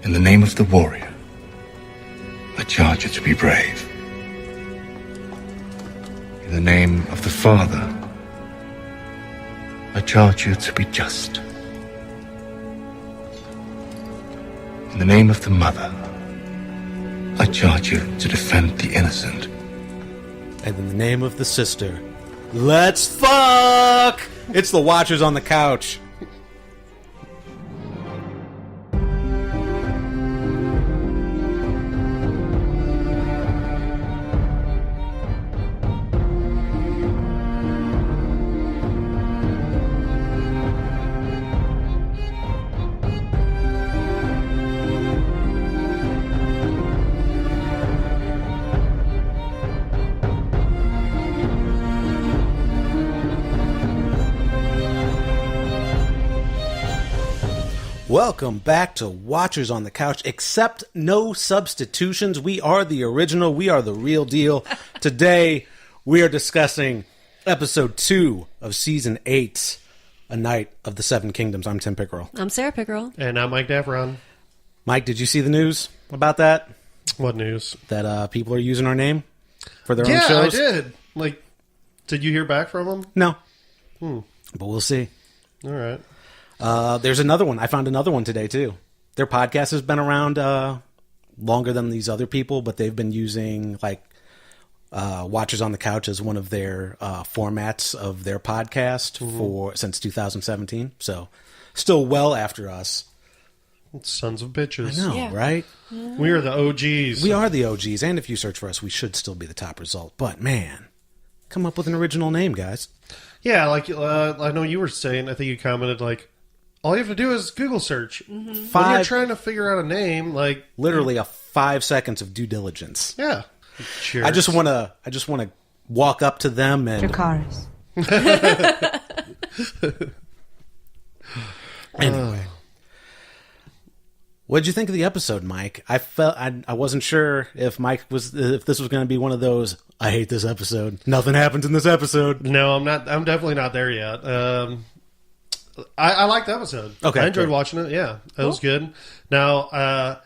In the name of the warrior, I charge you to be brave. In the name of the father, I charge you to be just. In the name of the mother, I charge you to defend the innocent. And in the name of the sister, let's fuck! It's the Watchers on the Couch. Welcome back to Watchers on the Couch, except no substitutions. We are the original. We are the real deal. Today, we are discussing episode 2 of season 8, A Night of the Seven Kingdoms. I'm Tim Pickerel. I'm Sarah Pickerel. And I'm Mike Davron. Mike, did you see the news about that? What news? That people are using our name for their own Yeah, shows? I did. Like, did you hear back from them? No. But we'll see. All right. There's another one. I found another one today, too. Their podcast has been around longer than these other people, but they've been using, like, Watchers on the Couch as one of their formats of their podcast since 2017. So, still well after us. Sons of bitches. I know, Yeah. right? We are the OGs. We are the OGs, and if you search for us, we should still be the top result. But, man, come up with an original name, guys. Yeah, like, I know you were saying, I think you commented, like, all you have to do is Google search. When you're trying to figure out a name, like... Literally a 5 seconds of due diligence. Yeah. Cheers. I just want to walk up to them and... Dracarys. Anyway. What'd you think of the episode, Mike? I wasn't sure if if this was going to be one of those, I hate this episode. Nothing happens in this episode. No, I'm not. I'm definitely not there yet. I liked the episode. Okay, I enjoyed good. watching it. Yeah, that was good. Now,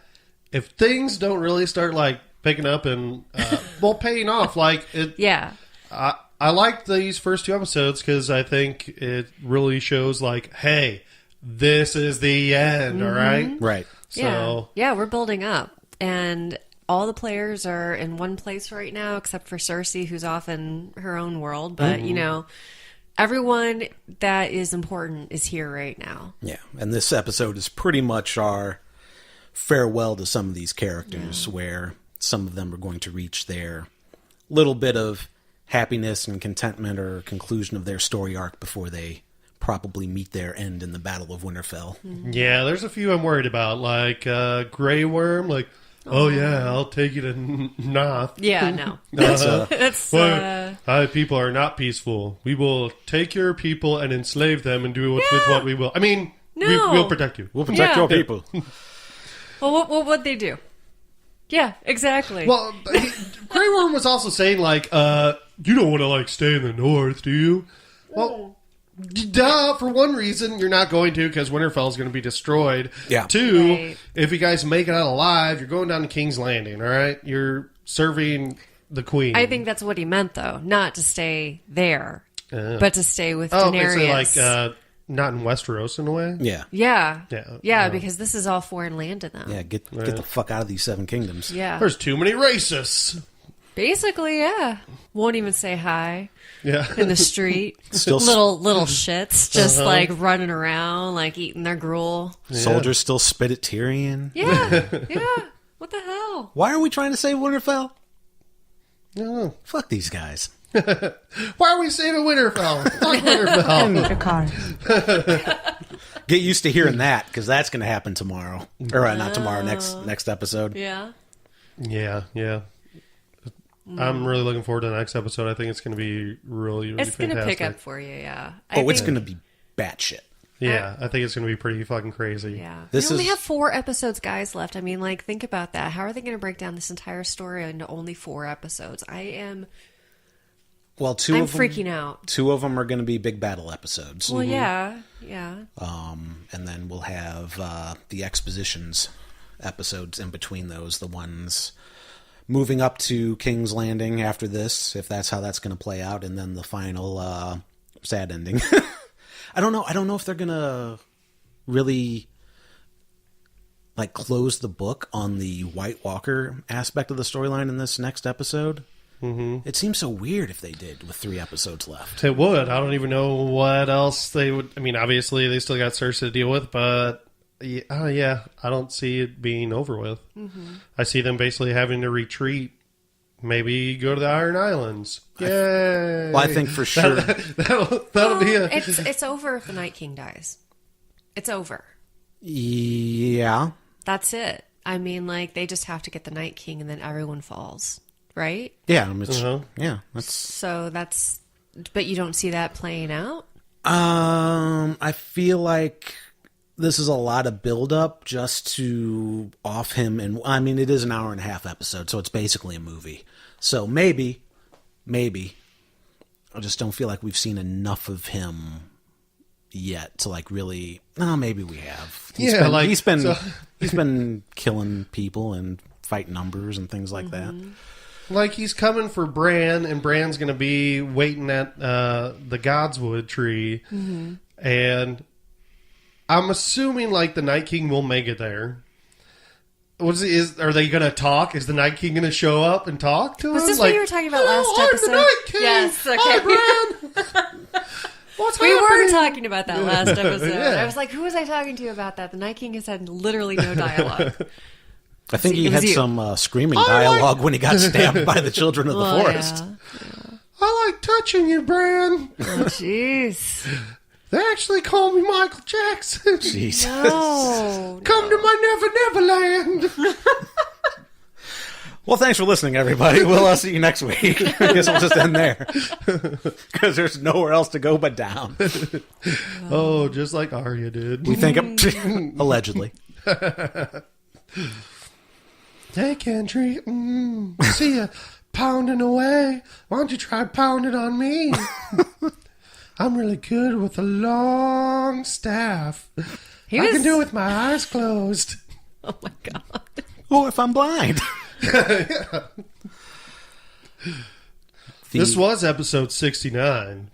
if things don't really start like picking up and paying off, like it. Yeah. I liked these first 2 episodes because I think it really shows like, hey, this is the end. All right. Right. So Yeah, we're building up. And all the players are in one place right now, except for Cersei, who's off in her own world. But, you know, everyone that is important is here right now. Yeah. And this episode is pretty much our farewell to some of these characters, where some of them are going to reach their little bit of happiness and contentment or conclusion of their story arc before they probably meet their end in the Battle of Winterfell. yeah, there's a few I'm worried about, like Grey Worm. Like, oh yeah, I'll take you to Noth. Yeah, no. That's Our people are not peaceful. We will take your people and enslave them and do with what we will. I mean, No. we'll protect you. we'll protect Yeah. your people. Well, what'd they do? Yeah, exactly. Well, Grey Worm was also saying, like, you don't want to, like, stay in the north, do you? Well, duh, for one reason, you're not going to, because Winterfell is going to be destroyed. Yeah. 2, Right. if you guys make it out alive, you're going down to King's Landing, all right? You're serving the queen. I think that's what he meant, though. Not to stay there, but to stay with Oh, Daenerys. okay, so, like, not in Westeros, in a way? Yeah. Yeah. Yeah. because this is all foreign land to them. Yeah, get the fuck out of these 7 kingdoms. Yeah. There's too many racists. Basically, yeah. Won't even say hi Yeah. in the street. Still little shits just like running around, like eating their gruel. soldiers still spit at Tyrion. Yeah. Yeah. What the hell? Why are we trying to save Winterfell? No. Fuck these guys. Why are we saving Winterfell? Fuck Winterfell. Dracarys. Get used to hearing that, because that's going to happen tomorrow. Or not tomorrow, next episode. Yeah. Yeah. I'm really looking forward to the next episode. I think it's going to be really, really It's going to fantastic. pick up for you, yeah. Oh, it's going to be batshit. Yeah, I think it's going to be pretty fucking crazy. Yeah. This We only is- have 4 episodes, guys, left. I mean, like, think about that. How are they going to break down this entire story into only 4 episodes? Well, I'm freaking out. 2 of them are going to be big battle episodes. Well, yeah. And then we'll have the expositions episodes in between those, the ones moving up to King's Landing after this, if that's how that's going to play out, and then the final sad ending. I don't know if they're going to really like close the book on the White Walker aspect of the storyline in this next episode. Mm-hmm. It seems so weird if they did with 3 episodes left. It would. I don't even know what else they would. I mean, obviously they still got Cersei to deal with, but yeah, I don't see it being over with. Mm-hmm. I see them basically having to retreat. Maybe go to the Iron Islands. Yay! I think for sure that'll be a. It's over if the Night King dies. It's over. Yeah. That's it. I mean, like, they just have to get the Night King and then everyone falls, right? Yeah. I mean, yeah. But you don't see that playing out? I feel like this is a lot of build-up just to off him. And I mean, it is an 1.5 hour episode, so it's basically a movie. So maybe. I just don't feel like we've seen enough of him yet to like really. No, maybe we have. He's been killing people and fighting numbers and things like that. Like he's coming for Bran, and Bran's going to be waiting at the Godswood tree, and I'm assuming like the Night King will make it there. Are they going to talk? Is the Night King going to show up and talk to him? Was this what you were talking about last episode? I'm the Night King. Yes. Okay. Hi, Bran. We were talking about that last episode. Yeah. I was like, who was I talking to about that? The Night King has had literally no dialogue. I think he had some screaming dialogue when he got stabbed by the children of the forest. Yeah. I like touching you, Bran. Oh, jeez. They actually call me Michael Jackson. Jesus. No. Come to my Never Neverland. Well, thanks for listening, everybody. We'll see you next week. I guess we'll just end there. Because there's nowhere else to go but down. Oh, just like Arya did. We think allegedly. Hey, Gendry. See ya pounding away. Why don't you try pounding on me? I'm really good with a long staff. I can do it with my eyes closed. Oh, my God. Or if I'm blind. This was episode 69.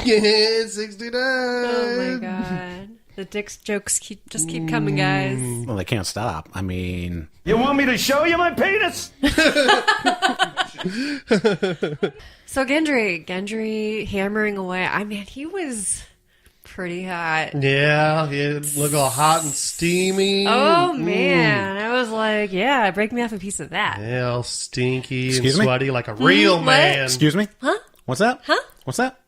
Yeah, 69. Oh, my God. The dick's jokes keep coming, guys. Well, they can't stop. I mean... You want me to show you my penis? So Gendry hammering away. I mean, he was pretty hot. Yeah, he looked all hot and steamy. Oh, man. I was like, yeah, break me off a piece of that. Yeah, all stinky Excuse and me? sweaty like a real What? man. Excuse me? Huh? What's that? Huh? What's that?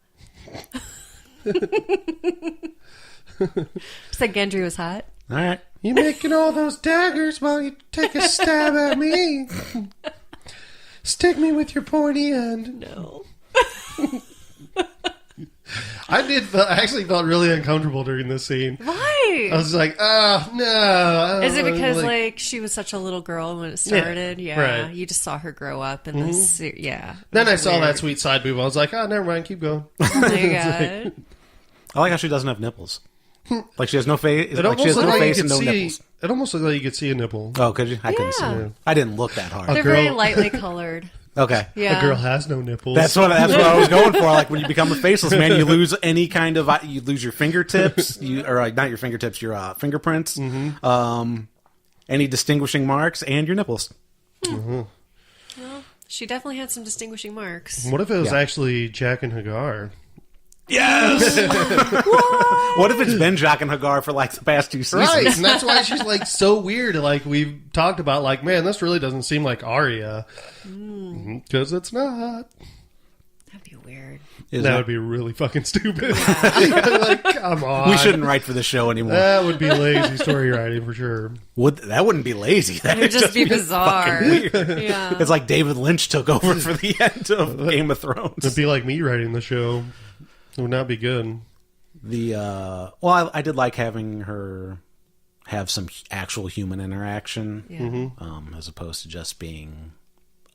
Said Gendry was hot. All right. You making all those daggers while you take a stab at me. Stick me with your pointy end. No. I actually felt really uncomfortable during this scene. Why? I was like, oh, no. Is it because, like, she was such a little girl when it started? Yeah. right. You just saw her grow up in this. Yeah. Then I saw that sweet side boob. I was like, oh, never mind. Keep going. Oh, my God. I like how she doesn't have nipples. Like she has no face. It Like she has almost no looked like face you and could no see. nipples. It almost looked like you could see a nipple. Oh, could you? I couldn't see. Yeah. I didn't look that hard. They're very lightly colored. Okay. Yeah. A girl has no nipples. That's what I was going for. Like when you become a faceless man, you lose any kind of you lose your fingertips, or not your fingertips, your fingerprints, any distinguishing marks, and your nipples. Well, she definitely had some distinguishing marks. What if it was actually Jack and Hagar? Yes. What if it's been Jaq and Hagar for like the past 2 seasons? Right, and that's why she's like so weird. Like we've talked about, like, man, this really doesn't seem like Arya because it's not. That'd be weird. That would be really fucking stupid. Like, come on, We shouldn't write for the show anymore. That would be lazy story writing for sure. That wouldn't be lazy. That It would just be bizarre. Weird. Yeah. It's like David Lynch took over for the end of Game of Thrones. It'd be like me writing the show. It would not be good. I did like having her have some actual human interaction, Yeah. as opposed to just being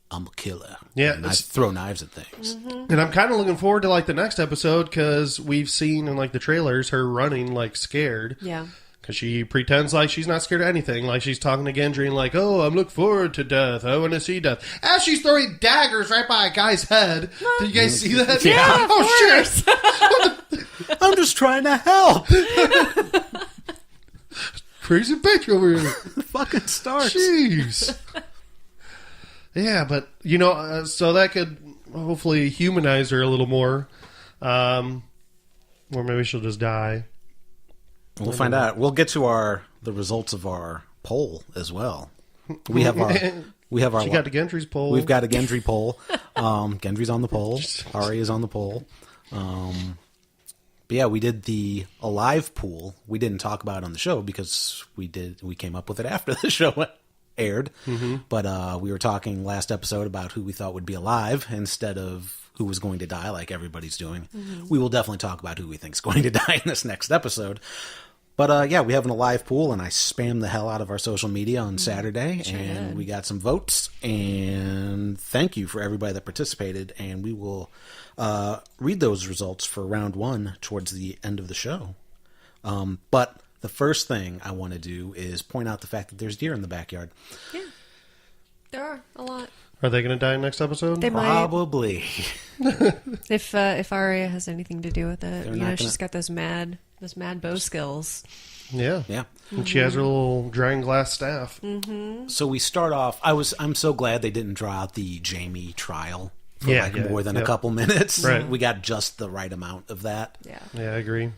I'm a killer. Yeah, and I throw knives at things. And I'm kind of looking forward to like the next episode because we've seen in like the trailers her running like scared. Yeah. Because she pretends like she's not scared of anything. Like she's talking to Gendry and like, oh, I'm looking forward to death. I want to see death. As she's throwing daggers right by a guy's head. Did you guys see that? Yeah, Oh, shit. I'm just trying to help. Crazy bitch over here. Fucking Starks. Jeez. Yeah, but, so that could hopefully humanize her a little more. Or maybe she'll just die. We'll find out. We'll get to the results of our poll as well. We have our She got the Gendry's poll. We've got a Gendry poll. Gendry's on the poll. Ari is on the poll. But yeah, we did the Alive pool. We didn't talk about it on the show because we came up with it after the show aired. Mm-hmm. But we were talking last episode about who we thought would be alive instead of who was going to die, like everybody's doing. Mm-hmm. We will definitely talk about who we think is going to die in this next episode. But yeah, we have an Alive pool, and I spammed the hell out of our social media on Saturday, and we got some votes. And thank you for everybody that participated. And we will read those results for round 1 towards the end of the show. But the first thing I want to do is point out the fact that there's deer in the backyard. Yeah, there are a lot. Are they going to die next episode? They Probably. If Arya has anything to do with it, she's got those mad bow skills. Yeah. Yeah. And she has her little dragon glass staff. Mm-hmm. So we start off. I'm so glad they didn't draw out the Jaime trial for more than a couple minutes. Right. We got just the right amount of that. Yeah. Yeah, I agree.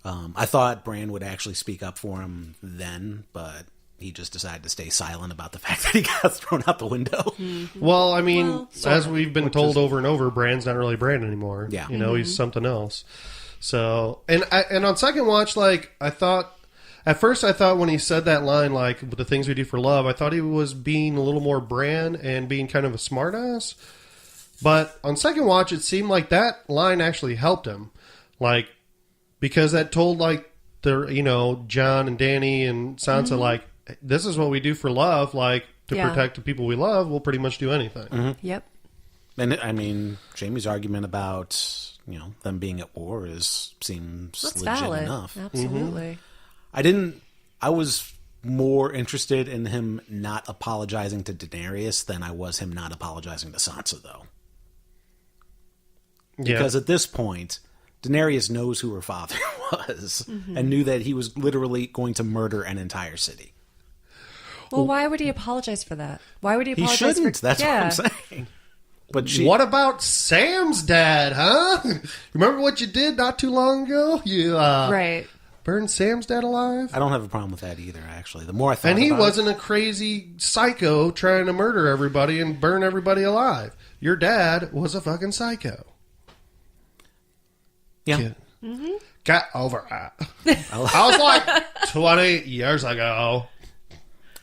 I thought Bran would actually speak up for him then, but he just decided to stay silent about the fact that he got thrown out the window. Mm-hmm. Well, I mean, as we've been told over and over, Bran's not really Bran anymore. Yeah. He's something else. So, and on second watch, like, at first I thought when he said that line, like, with the things we do for love, I thought he was being a little more Bran and being kind of a smartass. But on second watch, it seemed like that line actually helped him. Like, because that told, like, Jon and Dany and Sansa, like, this is what we do for love, like, to protect the people we love, we'll pretty much do anything. Mm-hmm. Yep. And I mean, Jaime's argument about them being at war seems That's legit valid. enough. Absolutely. I was more interested in him not apologizing to Daenerys than I was him not apologizing to Sansa, though. Yeah. Because at this point, Daenerys knows who her father was and knew that he was literally going to murder an entire city. Well, why would he apologize for that? Why would he He apologize shouldn't. for That's what I'm saying. But What about Sam's dad, huh? Remember what you did not too long ago? You right. burned Sam's dad alive? I don't have a problem with that either, actually. The more I thought And he about wasn't a crazy psycho trying to murder everybody and burn everybody alive. Your dad was a fucking psycho. Yeah. Get over it. I was like 20 years ago.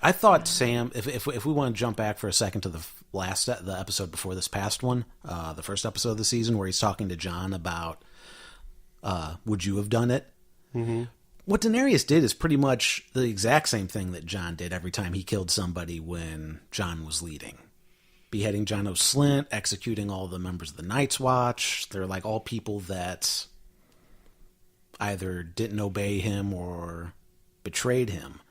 I thought Sam, if we want to jump back for a second to the episode before this past one, the first episode of the season where he's talking to Jon about, would you have done it? Mm-hmm. What Daenerys did is pretty much the exact same thing that Jon did every time he killed somebody when Jon was leading. Beheading Jon O'Slint, executing all the members of the Night's Watch. They're like all people that either didn't obey him or betrayed him.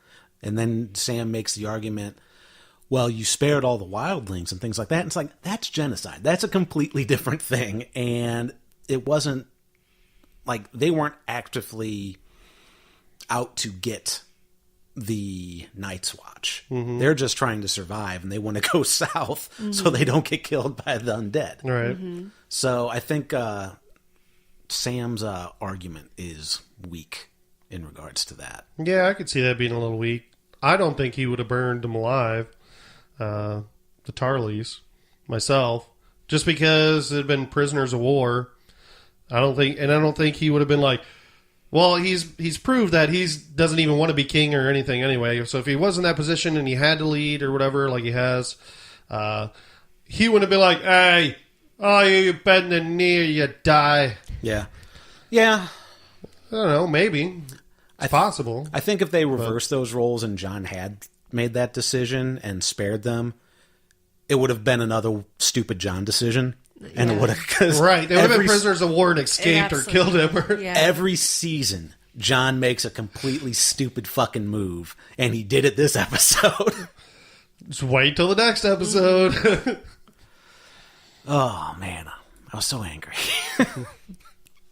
And then Sam makes the argument, well, you spared all the wildlings and things like that. And it's like, that's genocide. That's a completely different thing. And it wasn't like they weren't actively out to get the Night's Watch. Mm-hmm. They're just trying to survive and they want to go south so they don't get killed by the undead. Right. Mm-hmm. So I think Sam's argument is weak in regards to that. Yeah, I could see that being a little weak. I don't think he would have burned them alive, the Tarleys, myself, just because they'd been prisoners of war. I don't think he would have been like, well, he's proved that he doesn't even want to be king or anything anyway. So if he was in that position and he had to lead or whatever, like he has, he wouldn't have been like, hey, oh, you bend the knee or you die. Yeah. Yeah. I don't know, maybe. It's possible. I think if they reversed those roles and Jon had made that decision and spared them, it would have been another stupid Jon decision. And it would have... Right. They would have been prisoners of war and escaped or killed him. Yeah. Every season, Jon makes a completely stupid fucking move, and he did it this episode. Just wait till the next episode. Oh, man. I was so angry.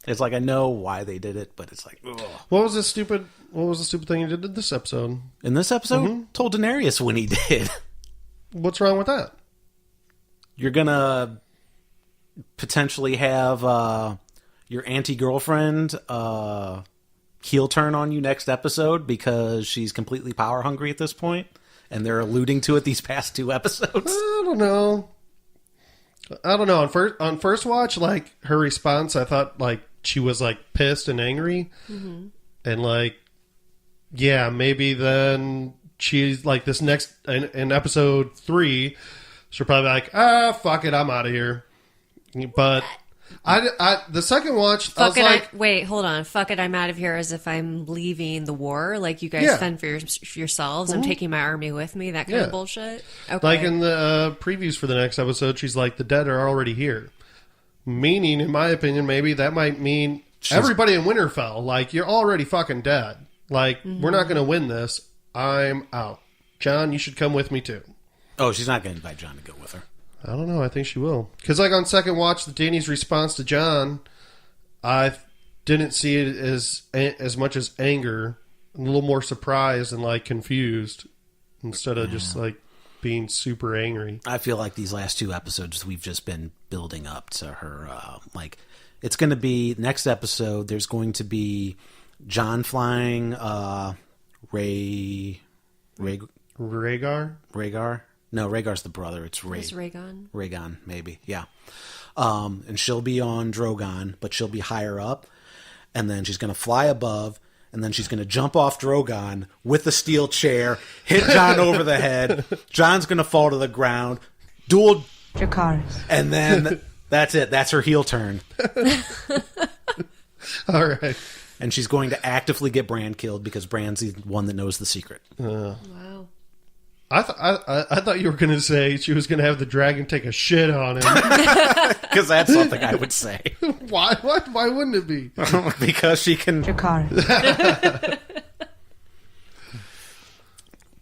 It's like, I know why they did it, but it's like, ugh. What was the stupid thing you did in this episode? In this episode, told Daenerys when he did. What's wrong with that? You're gonna potentially have your anti-girlfriend heel turn on you next episode because she's completely power hungry at this point, and they're alluding to it these past 2 episodes. I don't know. On first watch, like, her response, I thought, like, she was, like, pissed and angry. Mm-hmm. And, like, yeah, maybe then she's, like, this next, in episode 3, she'll probably be like, fuck it, I'm out of here. But the second watch, I was like... wait, hold on. Fuck it, I'm out of here as if I'm leaving the war. Like, you guys fend for yourselves. I'm taking my army with me. That kind of bullshit. Okay. Like in the previews for the next episode, she's like, the dead are already here. Meaning, in my opinion, maybe that might mean everybody in Winterfell, like, you're already fucking dead. Like, we're not going to win this. I'm out. Jon, you should come with me too. Oh, she's not going to invite Jon to go with her. I don't know. I think she will. Because, like, on second watch, Dany's response to Jon, I didn't see it as much as anger. A little more surprised and, like, confused instead of just, like, being super angry. I feel like these last 2 episodes, we've just been building up to her. Like, it's going to be, next episode, there's going to be Jon flying Rhaegar? No, Rhaegar's the brother. It's Rhaegon. Rhaegon, maybe. Yeah. And she'll be on Drogon, but she'll be higher up. And then she's going to fly above. And then she's going to jump off Drogon with the steel chair, hit Jon over the head. Jon's going to fall to the ground. Dual Dracarys. And then that's it. That's her heel turn. All right. And she's going to actively get Bran killed because Bran's the one that knows the secret. Wow. I thought you were going to say she was going to have the dragon take a shit on him. Because that's something I would say. Why wouldn't it be? Because she can... Dracarys.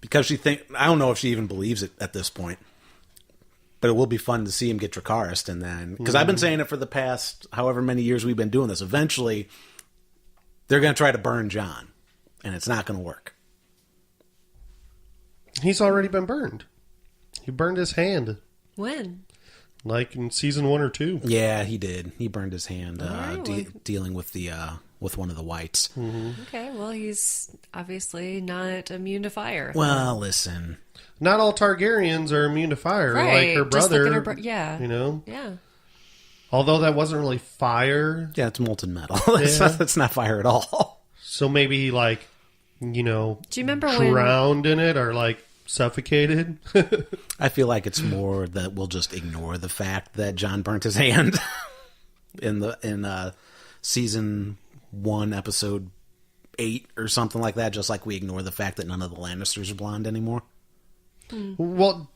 Because she I don't know if she even believes it at this point. But it will be fun to see him get Dracarys, and then... Because I've been saying it for the past however many years we've been doing this. Eventually, they're going to try to burn Jon. And it's not going to work. He's already been burned. He burned his hand. When? Like in season 1 or 2. Yeah, he did. He burned his hand dealing with the with one of the whites. Mm-hmm. Okay, well, he's obviously not immune to fire. Well, listen. Not all Targaryens are immune to fire. Right. Like her Just look brother. at her You know? Yeah. Although that wasn't really fire. Yeah, it's molten metal. It's not fire at all. So maybe he, like, you know, Do you remember drowned in it or, like, suffocated. I feel like it's more that we'll just ignore the fact that Jon burnt his hand in season 1, episode 8 or something like that, just like we ignore the fact that none of the Lannisters are blonde anymore. Well,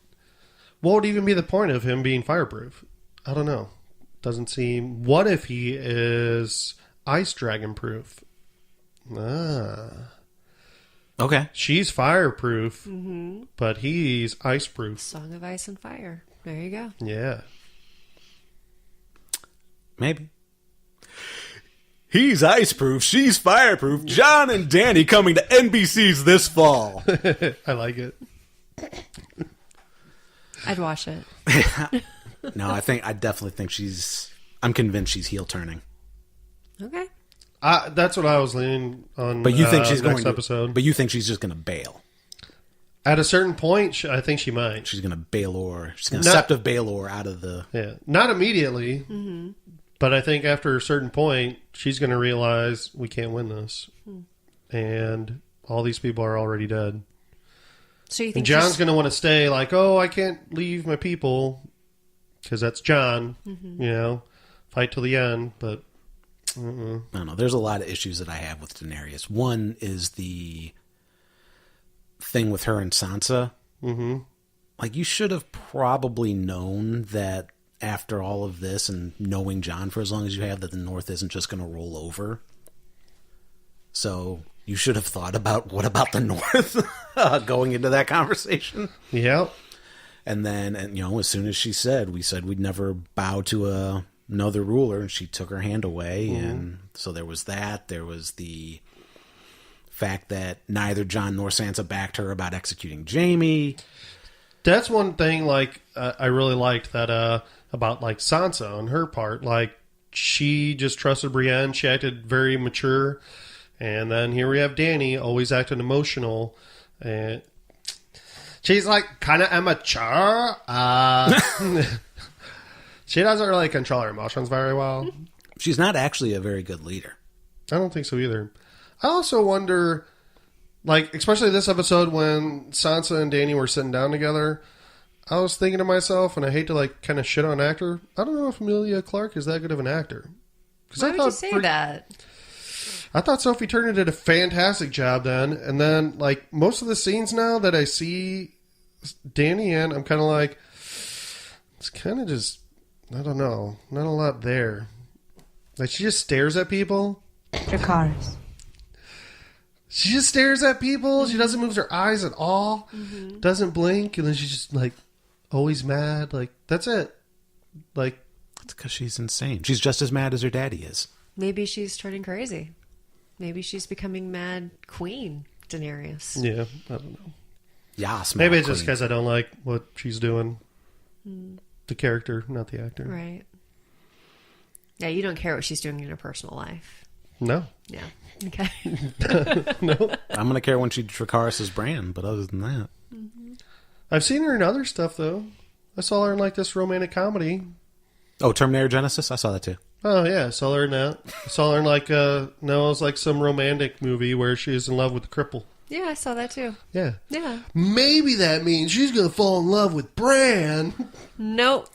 what would even be the point of him being fireproof? I don't know. Doesn't seem... What if he is ice dragon proof? Okay. She's fireproof, but he's ice proof. Song of Ice and Fire. There you go. Yeah. Maybe. He's ice-proof, she's fireproof. Jon and Dany coming to NBC's this fall. I like it. I'd watch it. No, I definitely think I'm convinced she's heel turning. Okay. That's what I was leaning on. But you think she's next going to, episode? But you think she's just going to bail? At a certain point, I think she might. She's going to Baelor. She's going to Sept of Baelor out of the... Yeah, not immediately, but I think after a certain point, she's going to realize we can't win this, and all these people are already dead. So you think and Jon's going to want to stay? Like, oh, I can't leave my people because that's Jon. You know, fight till the end, but. I don't know. There's a lot of issues that I have with Daenerys. One is the thing with her and Sansa. Mm-hmm. Like, you should have probably known that after all of this and knowing Jon for as long as you have, that the North isn't just going to roll over. So you should have thought about what about the North going into that conversation. Yep. And then, as soon as we said we'd never bow to another ruler, and she took her hand away. And so there was that. There was the fact that neither Jon nor Sansa backed her about executing Jaime. That's one thing, like, I really liked that about, like, Sansa on her part. Like, she just trusted Brienne. She acted very mature. And then here we have Dany, always acting emotional. And she's, like, kind of immature. She doesn't really control her emotions very well. She's not actually a very good leader. I don't think so either. I also wonder, like, especially this episode when Sansa and Dany were sitting down together, I was thinking to myself, and I hate to, like, kind of shit on an actor, I don't know if Emilia Clarke is that good of an actor. Why would you say that? I thought Sophie Turner did a fantastic job then, and then, like, most of the scenes now that I see Dany in, I'm kind of like, it's kind of just, I don't know, not a lot there. Like, she just stares at people. Dracarys. She just stares at people. She doesn't move her eyes at all. Doesn't blink. And then she's just, like, always mad. Like, that's it. Like, That's because she's insane. She's just as mad as her daddy is. Maybe she's turning crazy. Maybe she's becoming mad Queen Daenerys. yeah, I don't know. Yas, Maybe it's Queen. just because I don't like what she's doing. The character, not the actor. Right. Yeah, you don't care what she's doing in her personal life. No. Yeah. Okay. I'm going to care when she Dracarys' brand, but other than that. I've seen her in other stuff, though. I saw her in, like, this romantic comedy. Oh, Terminator Genesis? I saw that too. Oh, yeah, I saw her in that. I saw her in, like, no, it was like some romantic movie where she was in love with the cripple. Yeah, I saw that too. Yeah. Yeah. Maybe that means she's going to fall in love with Bran. Nope.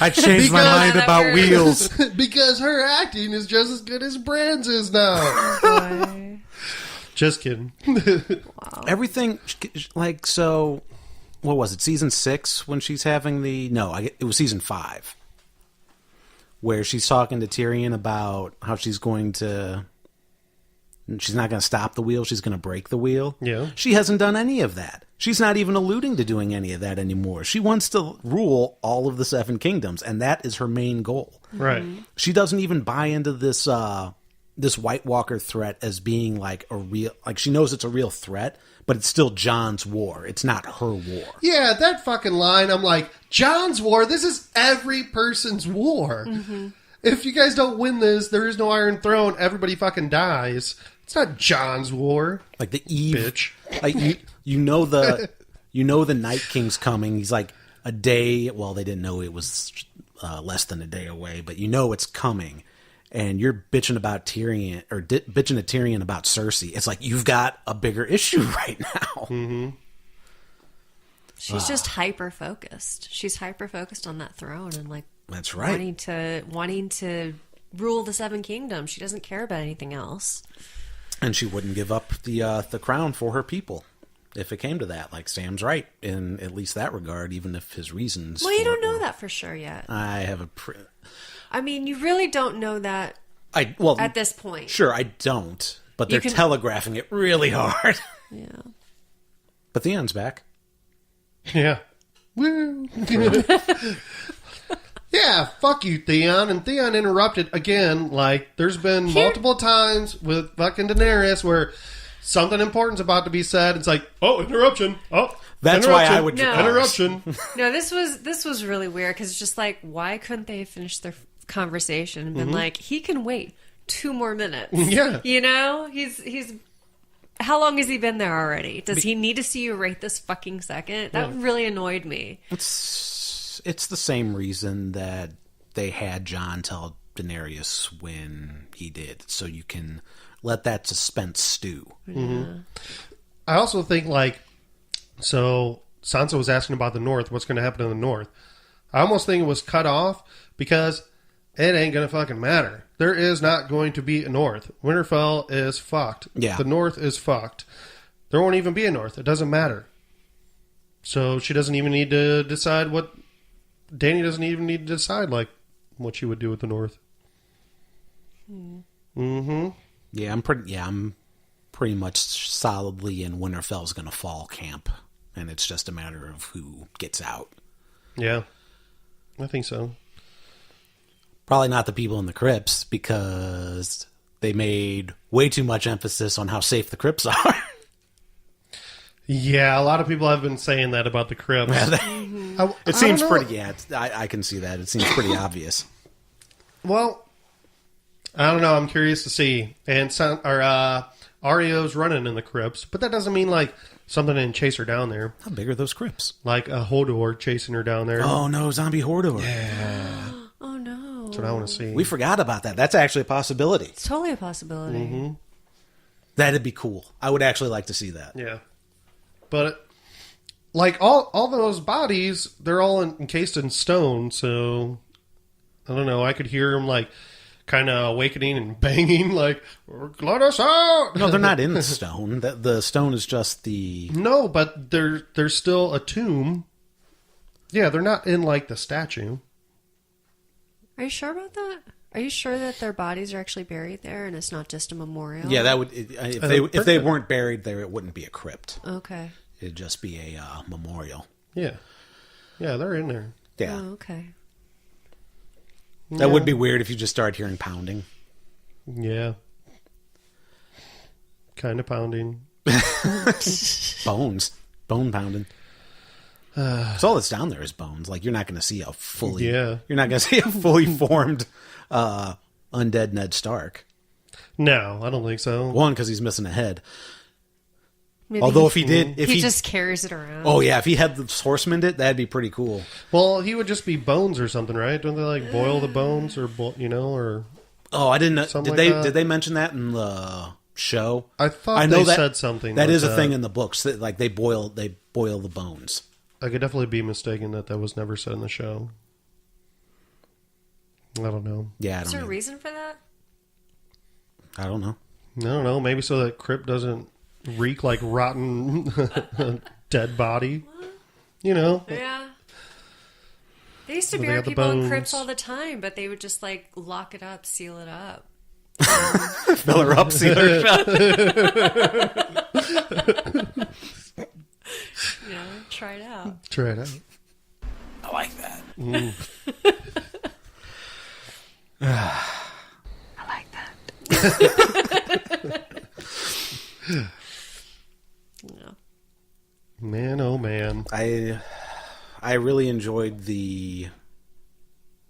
I changed my mind that about works. wheels. Because her acting is just as good as Bran's is now. Boy. Just kidding. Everything, like, so, what was it, season 6 when she's having it was season 5, where she's talking to Tyrion about how she's not going to stop the wheel, she's going to break the wheel. Yeah. She hasn't done any of that. She's not even alluding to doing any of that anymore. She wants to rule all of the 7 kingdoms, and that is her main goal. Right. She doesn't even buy into this White Walker threat as being like a real, like, she knows it's a real threat, but it's still Jon's war. It's not her war. Yeah, that fucking line, I'm like, Jon's war? This is every person's war. If you guys don't win this, there is no Iron Throne. Everybody fucking dies. It's not Jon's war. Like the Eve, Bitch. like you know the Night King's coming. He's like a day. Well, they didn't know it was less than a day away, but you know it's coming. And you're bitching about Tyrion, or bitching to Tyrion about Cersei. It's like, you've got a bigger issue right now. She's just hyper focused. She's hyper focused on that throne and, like, That's right. wanting to rule the 7 kingdoms. She doesn't care about anything else. And she wouldn't give up the crown for her people if it came to that. Like, Sam's right in at least that regard, even if his reasons. Well, you for don't it know were- that for sure yet. I have I mean, you really don't know that well, at this point. Sure, I don't, but they're You can- telegraphing it really hard. Yeah. But Theon's back. Yeah. Woo. Yeah, fuck you, Theon. And Theon interrupted again. Like, there's been multiple times with fucking Daenerys where something important's about to be said. It's like, oh, interruption. Oh, That's interruption. why I would No. Interruption. No, this was really weird because it's just like, why couldn't they have finished their conversation and been like, he can wait 2 more minutes? Yeah. You know, he's. How long has he been there already? Does he need to see you right this fucking second? That really annoyed me. It's the same reason that they had Jon tell Daenerys when he did, so you can let that suspense stew. I also think, like, so Sansa was asking about the North. What's going to happen in the North? I almost think it was cut off because it ain't going to fucking matter. There is not going to be a North. Winterfell is fucked. Yeah. The North is fucked. There won't even be a North. It doesn't matter. So she doesn't even need to decide what... Dany doesn't even need to decide, like, what she would do with the North. Yeah, I'm pretty much solidly in Winterfell's gonna fall camp, and it's just a matter of who gets out. Yeah, I think so. Probably not the people in the crypts, because they made way too much emphasis on how safe the crypts are. Yeah, a lot of people have been saying that about the crypts. It seems pretty. Yeah, I can see that. It seems pretty obvious. Well, I don't know. I'm curious to see. And Arya's running in the crypts, but that doesn't mean like something didn't chase her down there. How big are those crypts? Like a Hodor chasing her down there. Oh no, zombie Hodor. Yeah. Oh no. That's what I want to see. We forgot about that. That's actually a possibility. It's totally a possibility. Mm-hmm. That'd be cool. I would actually like to see that. Yeah. But like all those bodies, they're all encased in stone, so I don't know. I could hear them like kind of awakening and banging, like, let us out. No, they're not in the stone. The stone is just the... No, but there's still a tomb. Yeah, they're not in like the statue. Are you sure about that? Are you sure that their bodies are actually buried there and it's not just a memorial? Yeah, that would... If they weren't buried there, it wouldn't be a crypt. Okay. It'd just be a memorial. Yeah. Yeah, they're in there. Yeah. Oh, okay. That would be weird if you just started hearing pounding. Yeah. Kind of pounding. Bones. Bone pounding. Because all that's down there is bones. Like, you're not going to see a fully... Yeah. You're not going to see a fully formed undead Ned Stark. No, I don't think so. One, because he's missing a head. Maybe Although if he did... he just carries it around. Oh, yeah. If he had the horsemaned it, that'd be pretty cool. Well, he would just be bones or something, right? Don't they like boil the bones or or... Oh, I didn't know. Something Did like that? they mention that in the show? I thought they said something. That like is a thing in the books. That, like, they boil the bones. I could definitely be mistaken that was never said in the show. I don't know. Yeah, Is there a reason for that? I don't know. I don't know. Maybe so that crypt doesn't reek like rotten dead body. You know? Yeah. They used to Well, they bury got the people in bones. crypts all the time, but they would just like lock it up, seal it up. Fill her up, seal her shut. Yeah, try it out. Try it out. I like that. I like that. Yeah. Man, oh man. I really enjoyed the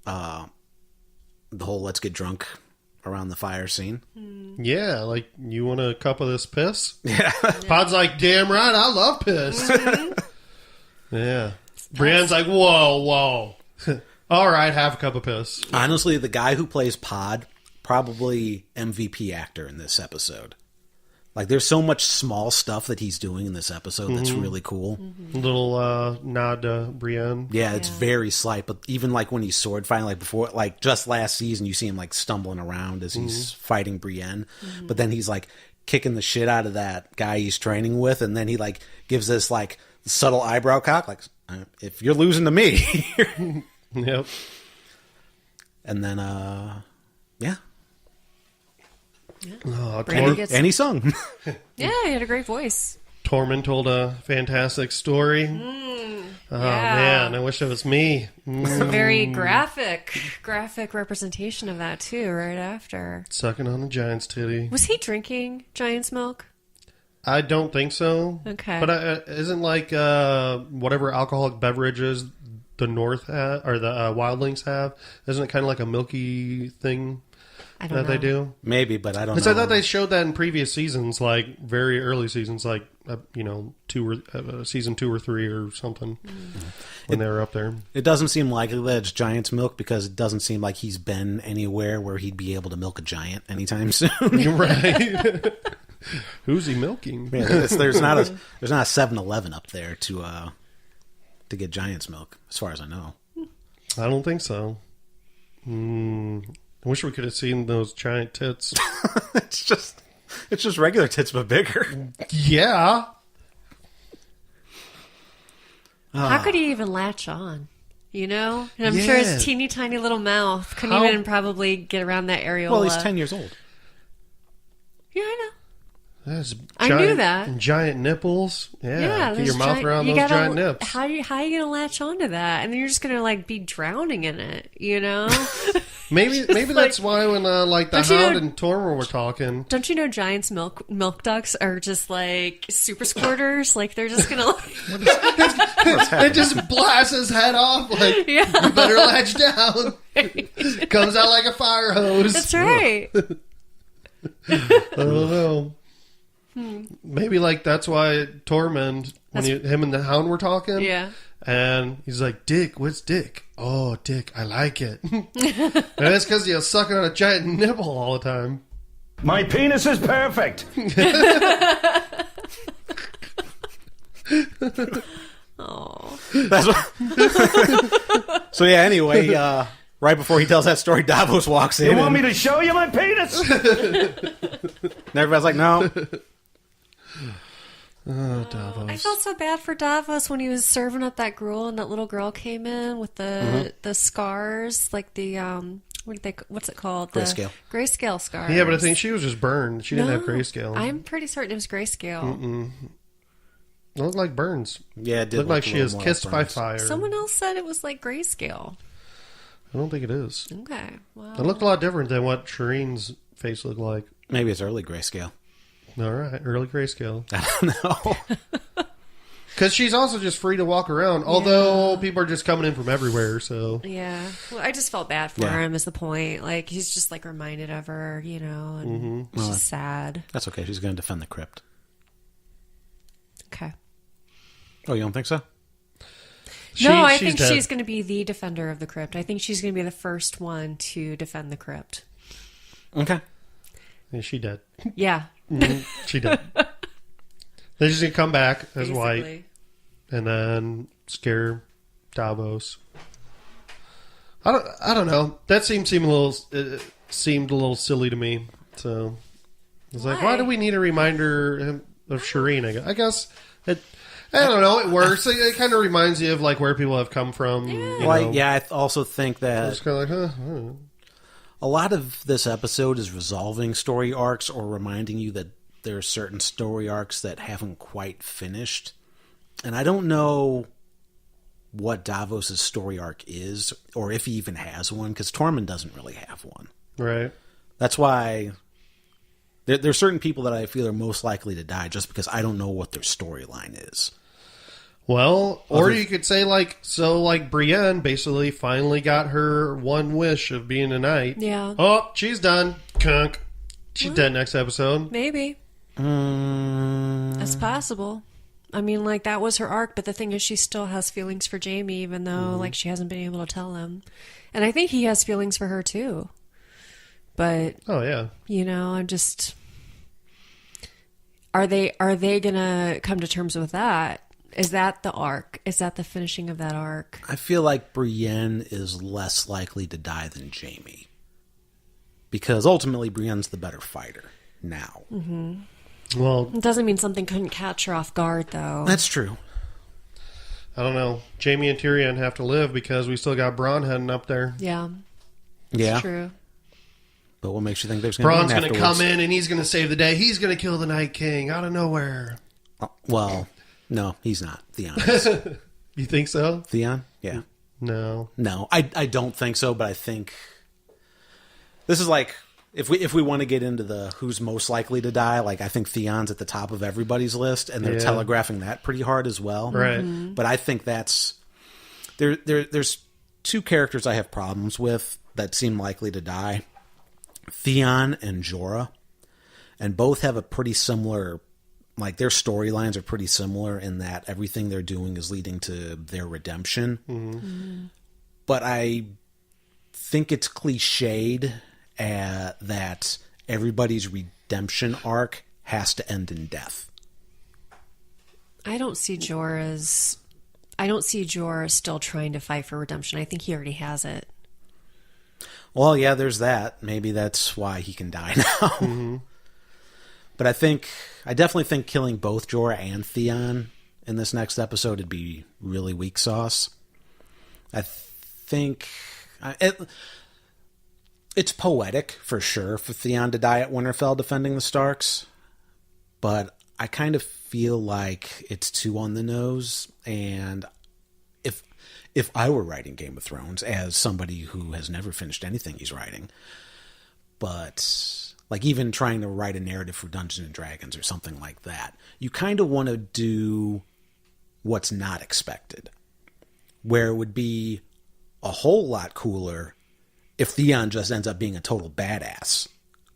whole let's get drunk around the fire scene. Yeah, like, you want a cup of this piss? Yeah. Pod's like, damn right, I love piss. Yeah. Brienne's like, whoa. All right, have a cup of piss. Honestly, the guy who plays Pod, probably MVP actor in this episode. Like, there's so much small stuff that he's doing in this episode that's really cool. Little nod to Brienne. Yeah, it's very slight, but even like when he's sword fighting, like before, like just last season, you see him like stumbling around as he's fighting Brienne, but then he's like kicking the shit out of that guy he's training with, and then he like gives this like subtle eyebrow cock, like, if you're losing to me. Yep. And then, yeah. Oh, Brandon gets... And he sung. Yeah, he had a great voice. Tormund told a fantastic story. Oh, man, I wish it was me. It's a very graphic representation of that, too, right after. Sucking on the giant's titty. Was he drinking giant's milk? I don't think so. Okay. But isn't like whatever alcoholic beverages the North or the wildlings have, isn't it kind of like a milky thing I don't know. that they do? Maybe, but I don't know. Because I thought they showed that in previous seasons, like very early seasons, like season 2 or 3 or something, when they were up there. It doesn't seem likely that it's giant's milk because it doesn't seem like he's been anywhere where he'd be able to milk a giant anytime soon. Right? Who's he milking? Yeah, there's not a 7-Eleven up there to get giant's milk, as far as I know. I don't think so. I wish we could have seen those giant tits. It's just regular tits but bigger. Yeah. How could he even latch on? You know? And I'm sure his teeny tiny little mouth couldn't even probably get around that areola. Well, he's 10 years old. That's I knew that. Giant nipples. Yeah, get there's your mouth around those giant nips. How are you gonna latch onto that? And then you're just gonna like be drowning in it, you know? Maybe that's why when like the Hound and Tormund were talking. Don't you know giants milk ducks are just like super squirters? Like they're just gonna It just blasts his head off. Like you better latch down. Comes out like a fire hose. That's right. I don't know. Maybe like that's why Tormund, when him and the Hound were talking. Yeah. And he's like, Dick, what's Dick? Oh, Dick, I like it. And it's because you're sucking on a giant nipple all the time. My penis is perfect. Oh. That's what... So yeah, anyway, right before he tells that story, Davos walks in. You want me to show you my penis? And everybody's like, no. Oh, Davos. I felt so bad for Davos when he was serving up that gruel and that little girl came in with the scars, like the what's it called? Grayscale. Grayscale scars. Yeah, but I think she was just burned. She didn't have grayscale. I'm pretty certain it was grayscale. It looked like burns. Yeah, it did Looked look like a she little was more kissed like by burns. fire. Someone else said it was like grayscale. I don't think it is. Okay, well, It looked a lot different than what Shireen's face looked like. Maybe it's early grayscale. All right, early grayscale. I don't know. Because she's also just free to walk around, although people are just coming in from everywhere, so... yeah. Well, I just felt bad for him is the point. Like, he's just like reminded of her, you know, and it's just sad. That's okay. She's going to defend the crypt. Okay. Oh, you don't think so? No, I think dead. she's going to be the defender of the crypt. I think she's going to be the first one to defend the crypt. Okay. Yeah, she dead. Yeah. She dead. Then she's going to come back as white. Basically. And then scare Davos. I don't know. That seemed a little silly to me. So it's like, why do we need a reminder of Shireen? I guess I don't know. It works. It kind of reminds you of like where people have come from. You know. Yeah, I also think that It's kind of like, huh? I don't know. a lot of this episode is resolving story arcs or reminding you that there are certain story arcs that haven't quite finished. And I don't know what Davos' story arc is, or if he even has one, because Tormund doesn't really have one. Right. That's why there are certain people that I feel are most likely to die just because I don't know what their storyline is. Well, or you could say like Brienne basically finally got her one wish of being a knight. Yeah. Oh, she's done. Kunk. She's dead next episode. Maybe. That's possible. I mean, like, that was her arc, but the thing is she still has feelings for Jaime, even though, like, she hasn't been able to tell him. And I think he has feelings for her, too. But, Oh yeah. you know, I'm just... Are they gonna come to terms with that? Is that the arc? Is that the finishing of that arc? I feel like Brienne is less likely to die than Jaime. Because ultimately, Brienne's the better fighter now. Well, It doesn't mean something couldn't catch her off guard, though. That's true. I don't know. Jaime and Tyrion have to live because we still got Bronn heading up there. Yeah. Yeah. It's true. But what makes you think there's going to be Bronn's one going to afterwards? come in and he's going to save the day. He's going to kill the Night King out of nowhere. Well, no, he's not. Theon is. You think so? Theon? Yeah. No. No, I don't think so, but I think... This is like... If we want to get into the who's most likely to die, like I think Theon's at the top of everybody's list, and they're telegraphing that pretty hard as well. Right. But I think that's... There's two characters I have problems with that seem likely to die. Theon and Jorah. And both have a pretty similar... Like, their storylines are pretty similar in that everything they're doing is leading to their redemption. But I think it's cliched that everybody's redemption arc has to end in death. I don't see Jorah still trying to fight for redemption. I think he already has it. Well, yeah, there's that. Maybe that's why he can die now. But I definitely think killing both Jorah and Theon in this next episode would be really weak sauce. I think it's poetic for sure for Theon to die at Winterfell defending the Starks, but I kind of feel like it's too on the nose. And if I were writing Game of Thrones, as somebody who has never finished anything he's writing, but like even trying to write a narrative for Dungeons and Dragons or something like that, you kind of want to do what's not expected, where it would be a whole lot cooler if Theon just ends up being a total badass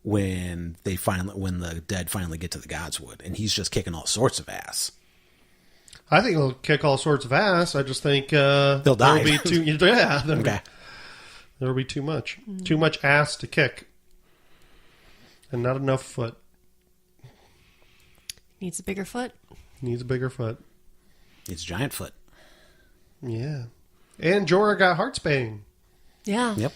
when the dead finally get to the Godswood, and he's just kicking all sorts of ass. I think he'll kick all sorts of ass. I just think they'll die. There'll be too much. Too much ass to kick. And not enough foot. Needs a bigger foot. Needs a bigger foot. It's a giant foot. Yeah. And Jorah got Heartsbane. Yeah. Yep.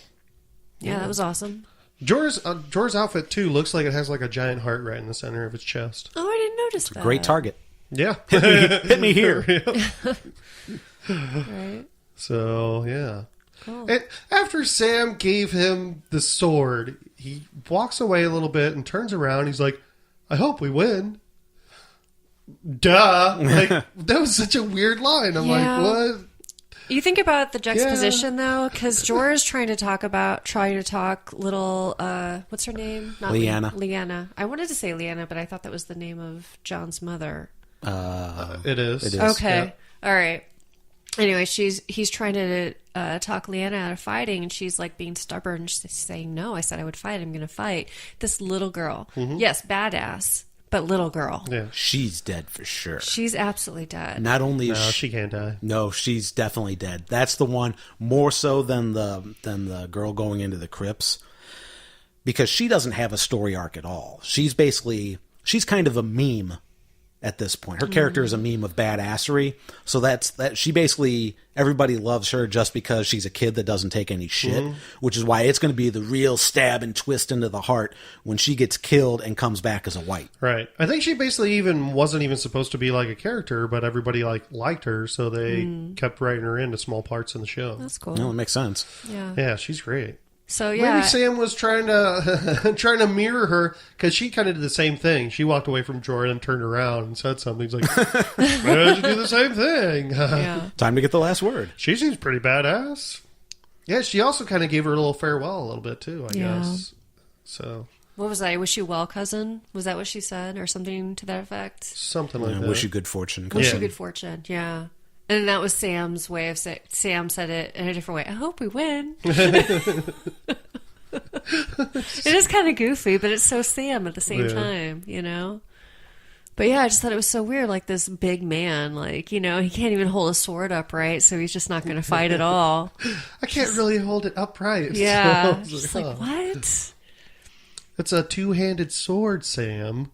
Yeah, that was awesome. Jorah's outfit, too, looks like it has like a giant heart right in the center of its chest. Oh, I didn't notice that. Great target. Yeah. Hit me here. Right. So, yeah. Cool. And after Sam gave him the sword, he walks away a little bit and turns around. He's like, I hope we win. Duh. Like, that was such a weird line. I'm Yeah. like, what? You think about the juxtaposition though, because Jorah's trying to talk little, what's her name? Not Lyanna. Lyanna. I wanted to say Lyanna, but I thought that was the name of Jon's mother. It is. It is. Okay. All right. Anyway, he's trying to talk Lyanna out of fighting, and she's like being stubborn. She's saying, "No, I said I would fight. I'm going to fight." This little girl, yes, badass, but little girl. Yeah. She's dead for sure. She's absolutely dead. Not only No, is she can't die. no, she's definitely dead. That's the one more so than the girl going into the crypts, because she doesn't have a story arc at all. She's kind of a meme at this point. Her character is a meme of badassery. So that she basically, everybody loves her just because she's a kid that doesn't take any shit, which is why it's going to be the real stab and twist into the heart when she gets killed and comes back as a white. Right. I think she basically wasn't even supposed to be like a character, but everybody liked her, so they kept writing her into small parts in the show. That's cool. No, it makes sense. Yeah. Yeah, she's great. So yeah, Maybe Sam was trying to mirror her, because she kind of did the same thing. She walked away from Jorah and turned around and said something. He's like, why don't you do the same thing? yeah. Time to get the last word. She seems pretty badass. Yeah, she also kind of gave her a little farewell a little bit too, I guess. So What was that? I wish you well, cousin. Was that what she said, or something to that effect? something like I that. wish you good fortune. Wish Yeah. you good fortune. Yeah. And that was Sam's way of saying. Sam said it in a different way. I hope we win. It is kind of goofy, but it's so Sam at the same time, you know? But yeah, I just thought it was so weird. Like this big man, like, you know, he can't even hold a sword upright, so he's just not going to fight at all. I can't really hold it upright. Yeah. So, Just like, what? it's a two-handed sword, Sam.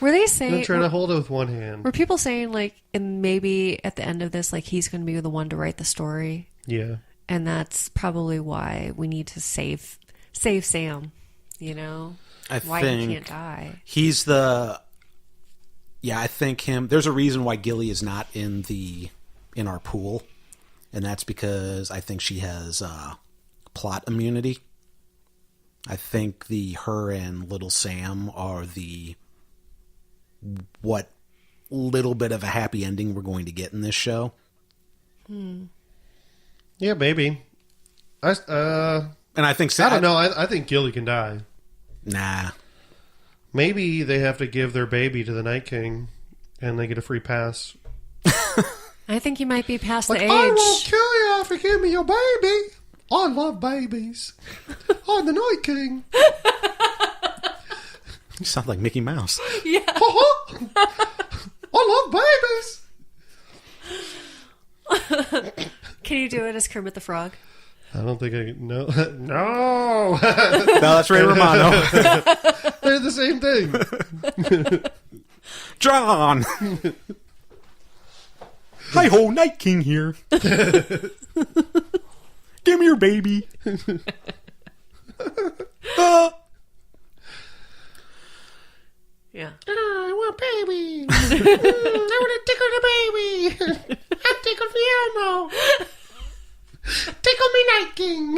Were they saying. I'm trying to hold it with one hand. Were people saying, like, and maybe at the end of this, like, he's going to be the one to write the story? Yeah. And that's probably why we need to save Sam, you know? Why he can't die. He's the... Yeah, I think there's a reason why Gilly is not in our pool, and that's because I think she has plot immunity. I think her and little Sam are what little bit of a happy ending we're going to get in this show. Yeah, maybe. And I think I don't know. I think Gilly can die. Nah. Maybe they have to give their baby to the Night King, and they get a free pass. I think you might be past Like, the age. I won't kill you if you give me your baby. I love babies. I'm the Night King. You sound like Mickey Mouse. Yeah. I love babies. Can you do it as Kermit the Frog? I don't think I can. No. No. No, that's Ray Romano. They're the same thing. John! Hi-ho, Night King here. Give me your baby. Yeah. I want baby. I want to tickle the baby. I tickle Fiona. Tickle me, Night King.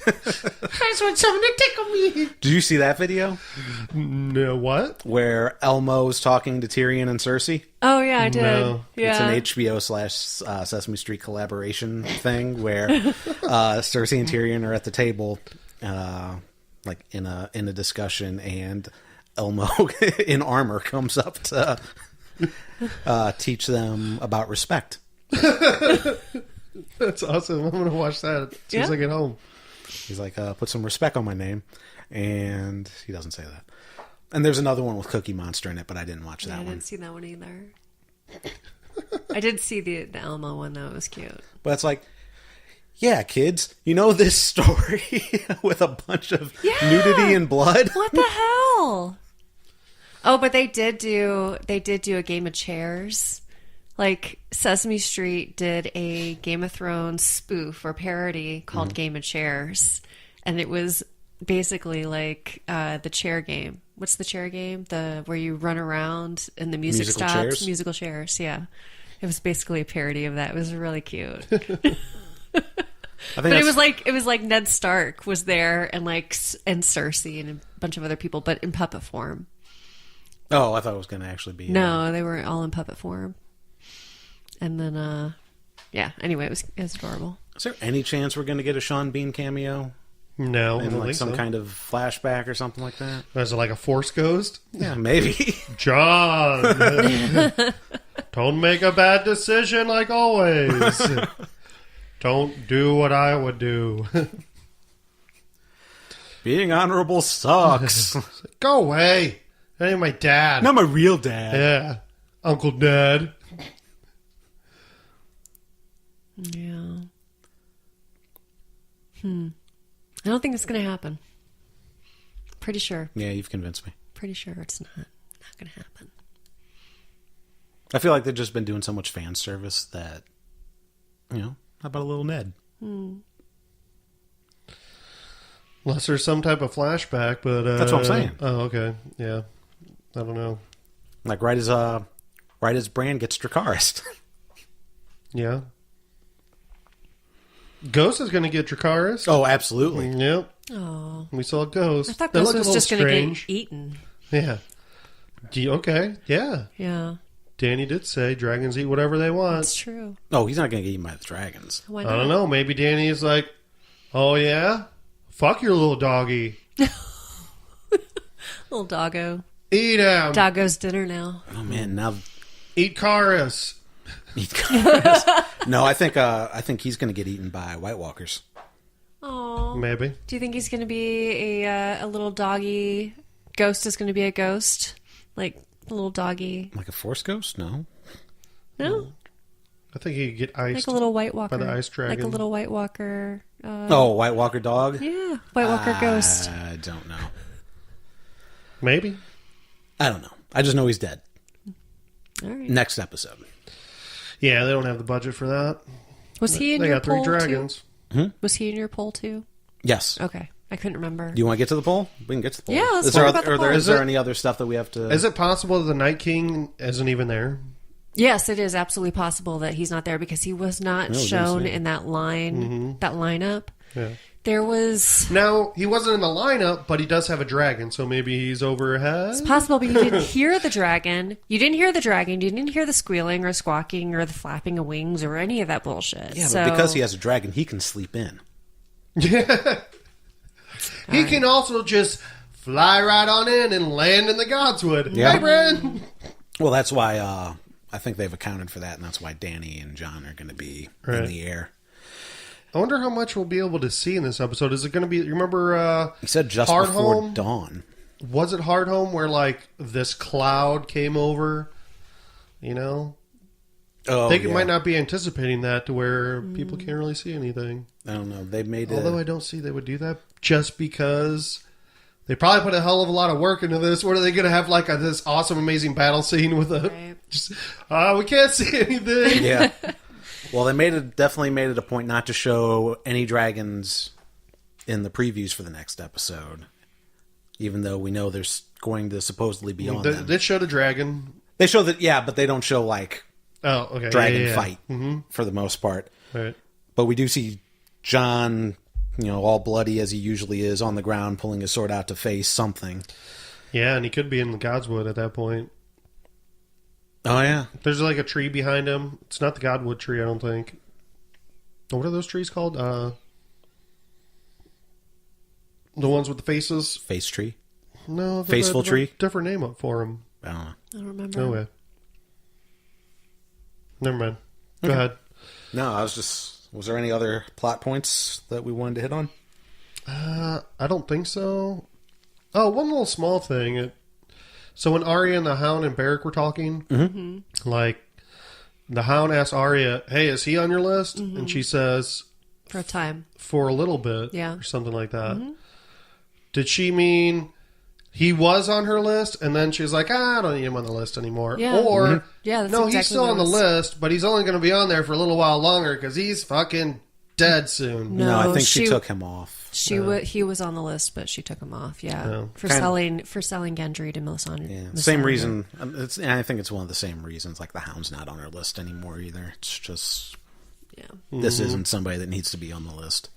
That's want someone to tickle me. Did you see that video No, what? where Elmo's talking to Tyrion and Cersei? Oh yeah, I did. No. Yeah. It's an HBO / Sesame Street collaboration thing where Cersei and Tyrion are at the table, like in a discussion, and Elmo in armor comes up to teach them about respect. That's awesome. I'm going to watch that as soon as I get home. He's like, put some respect on my name, and he doesn't say that. And there's another one with Cookie Monster in it, but I didn't watch that I one. didn't see that one either. I did see the Elmo one though. It was cute. But it's like, yeah, kids, you know this story with a bunch of nudity and blood? What the hell? Oh, but they did do a game of chairs. Like Sesame Street did a Game of Thrones spoof or parody called Game of Chairs, and it was basically like the chair game. What's the chair game? The where you run around and the music Musical stops. chairs? Musical chairs. Yeah, it was basically a parody of that. It was really cute. But it was like Ned Stark was there and and Cersei and a bunch of other people, but in puppet form. Oh, I thought it was going to actually be... No, they were all in puppet form. And then, anyway, it was adorable. Is there any chance we're going to get a Sean Bean cameo? No, I In don't like think some so. kind of flashback or something like that? Is it like a Force ghost? Yeah, maybe. John! Don't make a bad decision like always. Don't do what I would do. Being honorable sucks. Go away. That ain't my dad. Not my real dad. Yeah. Uncle Dad. Yeah. I don't think it's going to happen. Pretty sure. Yeah, you've convinced me. Pretty sure it's not going to happen. I feel like they've just been doing so much fan service that, how about a little Ned? Unless there's some type of flashback, but... That's what I'm saying. Oh, okay. Yeah. I don't know. Like right as Bran gets Dracarys. Yeah. Ghost is going to get Dracarys. Oh, absolutely. Yep. Oh. We saw Ghost. I thought That this looked a was little just going to get strange. eaten. Yeah. Okay. Yeah. Yeah. Danny did say dragons eat whatever they want. That's true. Oh, he's not going to get eaten by the dragons. Why I not? don't know. Maybe Danny is like, oh, yeah? Fuck your little doggy. Little doggo. Eat him. Doggo's dinner now. Oh man, now Eat Karis. no, I think he's going to get eaten by White Walkers. Oh. Maybe. Do you think he's going to be a little doggy? Ghost is going to be a ghost? Like a little doggy? Like a Force ghost? No. No? I think he could get iced. Like a little White Walker. by the ice dragon. Like a little White Walker. White Walker dog? Yeah. White Walker ghost. I don't know. Maybe. I don't know. I just know he's dead. All right. Next episode. Yeah, they don't have the budget for that. Was he in They your got 3 poll dragons. too? Was he in your poll too? Yes. Okay. I couldn't remember. Do you want to get to the poll? We can get to the poll. Yeah, let's is there, talk about the poll. Is there any other stuff that we have to... Is it possible that the Night King isn't even there? Yes, it is absolutely possible that he's not there because he was not No, shown didn't see. in that line, that lineup. Yeah. There was Now, he wasn't in the lineup, but he does have a dragon, so maybe he's overhead. possible, but you didn't hear the dragon. You didn't hear the dragon. You didn't hear the squealing or squawking or the flapping of wings or any of that bullshit. Yeah, so, but because he has a dragon, he can sleep in. He can also just fly right on in and land in the Godswood. Yeah. Hey, Bran! Well, that's why I think they've accounted for that, and that's why Danny and John are going to be in Right. the air. I wonder how much we'll be able to see in this episode. Is it going to be, you remember, He said just Hard before Home? dawn. Was it Hard Home where, like, this cloud came over? You know? Oh, They yeah. might not be anticipating that to where people can't really see anything. I don't know. They made Although I don't see they would do that just because they probably put a hell of a lot of work into this. What are they going to have like this awesome, amazing battle scene with a Right. just we can't see anything. Yeah. Well, they definitely made it a point not to show any dragons in the previews for the next episode, even though we know there's going to supposedly be on them. They showed a dragon. They show that, yeah, but they don't show like Oh, okay. dragon Yeah. fight for the most part. Right. But we do see Jon all bloody as he usually is on the ground, pulling his sword out to face something. Yeah, and he could be in the Godswood at that point. Oh, yeah. There's like a tree behind him. It's not the Godwood tree, I don't think. What are those trees called? The ones with the faces? Face tree? No. Faceful tree? Different name up for them. I don't know. I don't remember. No way. Never mind. Go ahead. No, was there any other plot points that we wanted to hit on? I don't think so. Oh, one little small thing. So when Arya and the Hound and Beric were talking, like, the Hound asked Arya, hey, is he on your list? And she says, For a time. for a little bit. Yeah. Or something like that. Did she mean he was on her list, and then she's like, I don't need him on the list anymore? Yeah. Or, Yeah, that's no, he's exactly still what on the it was. list, but he's only going to be on there for a little while longer because he's fucking dead soon. No, I think she took him off. He was on the list, but she took him off. Yeah, Oh. for selling Gendry to Melisandre. Yeah. Same reason. And I think it's one of the same reasons. Like, the Hound's not on her list anymore either. It's just, Yeah. this isn't somebody that needs to be on the list.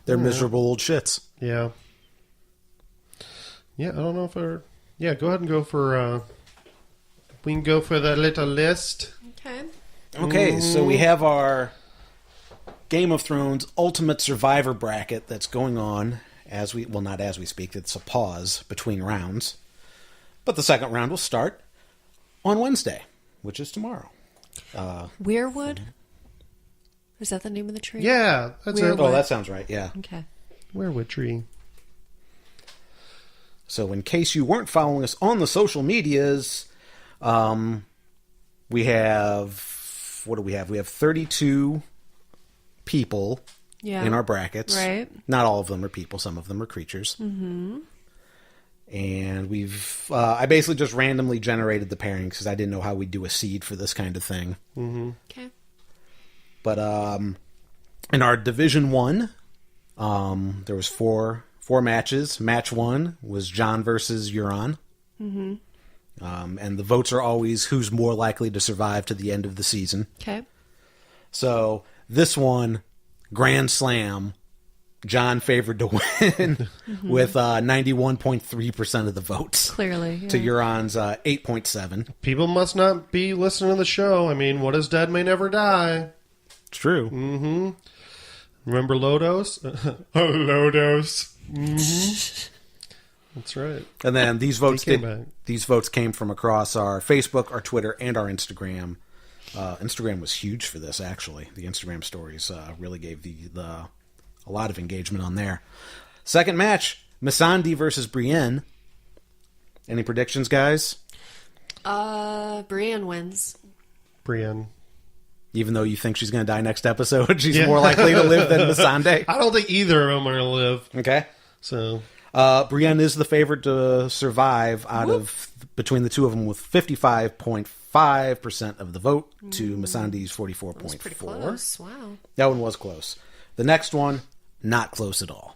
They're miserable old shits. Yeah. Yeah, I don't know if yeah, go ahead and go for... we can go for the little list. Okay. Okay, so we have our Game of Thrones Ultimate Survivor bracket that's going on not as we speak, it's a pause between rounds. But the second round will start on Wednesday, which is tomorrow. Weirwood? Is that the name of the tree? Yeah, that's it. Oh, that sounds right, yeah. Okay. Weirwood tree. So in case you weren't following us on the social medias, we have... What do we have? We have 32 people in our brackets. Right. Not all of them are people. Some of them are creatures. Mm-hmm. And I basically just randomly generated the pairings because I didn't know how we'd do a seed for this kind of thing. Mm-hmm. Okay. But in our Division 1, there was four matches. Match 1 was Jon versus Euron. Mm-hmm. And the votes are always who's more likely to survive to the end of the season. Okay. So this one, Grand Slam, Jon favored to win with 91.3% of the votes. Clearly. Yeah. To Euron's 8.7. People must not be listening to the show. I mean, what is dead may never die. It's true. Mm-hmm. Remember Lodos? Lodos. Mm-hmm. That's right. And then these votes back. these votes came from across our Facebook, our Twitter, and our Instagram. Instagram was huge for this, actually. The Instagram stories really gave a lot of engagement on there. Second match, Missandei versus Brienne. Any predictions, guys? Brienne wins. Brienne. Even though you think she's going to die next episode, she's more likely to live than Missandei. I don't think either of them are going to live. Okay. So... Brienne is the favorite to survive out of between the two of them with 55.5% of the vote to Missandei's 44.4%. That's pretty close. Wow. That one was close. The next one, not close at all.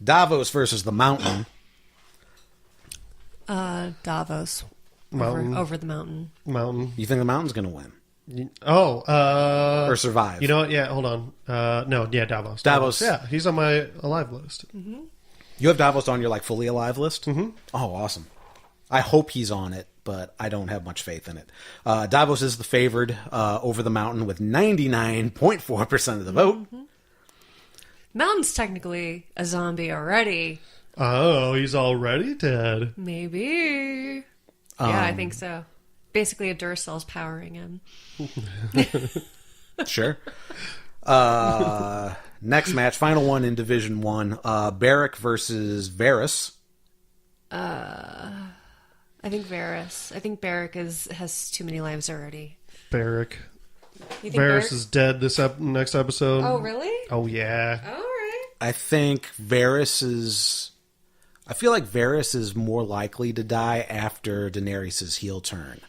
Davos versus the Mountain. Davos. Mountain. Over the mountain. Mountain. You think the Mountain's going to win? Or survive? You know what? Yeah, hold on. No, yeah, Davos. Davos. Yeah, he's on my alive list. Mm-hmm. You have Davos on your fully alive list? Mm-hmm. Oh, awesome. I hope he's on it, but I don't have much faith in it. Davos is the favored over the Mountain with 99.4% of the vote. Mm-hmm. Mountain's technically a zombie already. Oh, he's already dead. Maybe. Yeah, I think so. Basically, a Duracell's powering him. Sure. Next match, final one in Division 1, Beric versus Varys. I think Varys. I think Beric has too many lives already. Barrick. You think Varys is dead this next episode. Oh, really? Oh, yeah. All right. I think Varys is... I feel like Varys is more likely to die after Daenerys' heel turn.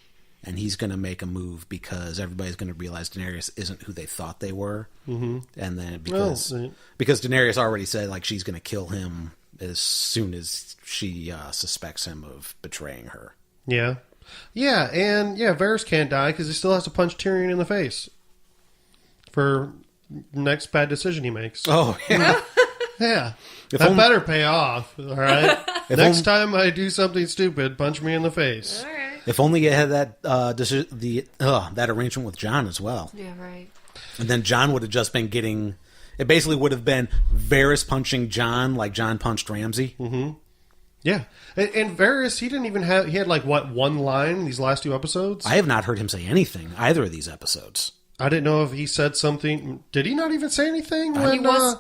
And he's going to make a move because everybody's going to realize Daenerys isn't who they thought they were. Mm-hmm. And then because Daenerys already said she's going to kill him as soon as she suspects him of betraying her. Yeah. Yeah, and Varys can't die because he still has to punch Tyrion in the face for next bad decision he makes. Oh, yeah. Yeah. If That only- better pay off, all right? Next only- time I do something stupid, punch me in the face. All right. If only you had that that arrangement with Jon as well. Yeah, right. And then Jon would have just been getting... It basically would have been Varys punching Jon like Jon punched Ramsay. Mm-hmm. Yeah. And Varys, he didn't even have... He had, like, what, one line in these last 2 episodes? I have not heard him say anything either of these episodes. I didn't know if he said something. Did he not even say anything? He was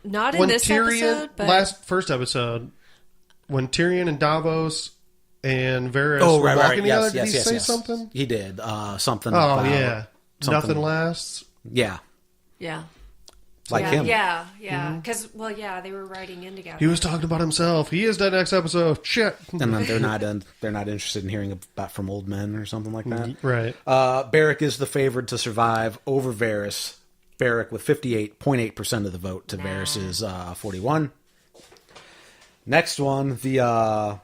not in when this Tyrion, episode, but... first episode, when Tyrion and Davos and Varys were walking together, did he say something? He did. Something Oh, about... yeah. something- Nothing lasts. Yeah. Yeah. Like him. Yeah, yeah. Because, they were writing in together. He was talking about himself. He is that next episode. Shit. And then they're not interested in hearing about from old men or something like that. Right. Beric is the favored to survive over Varys. Beric with 58.8% of the vote to Varys's 41. Next one, the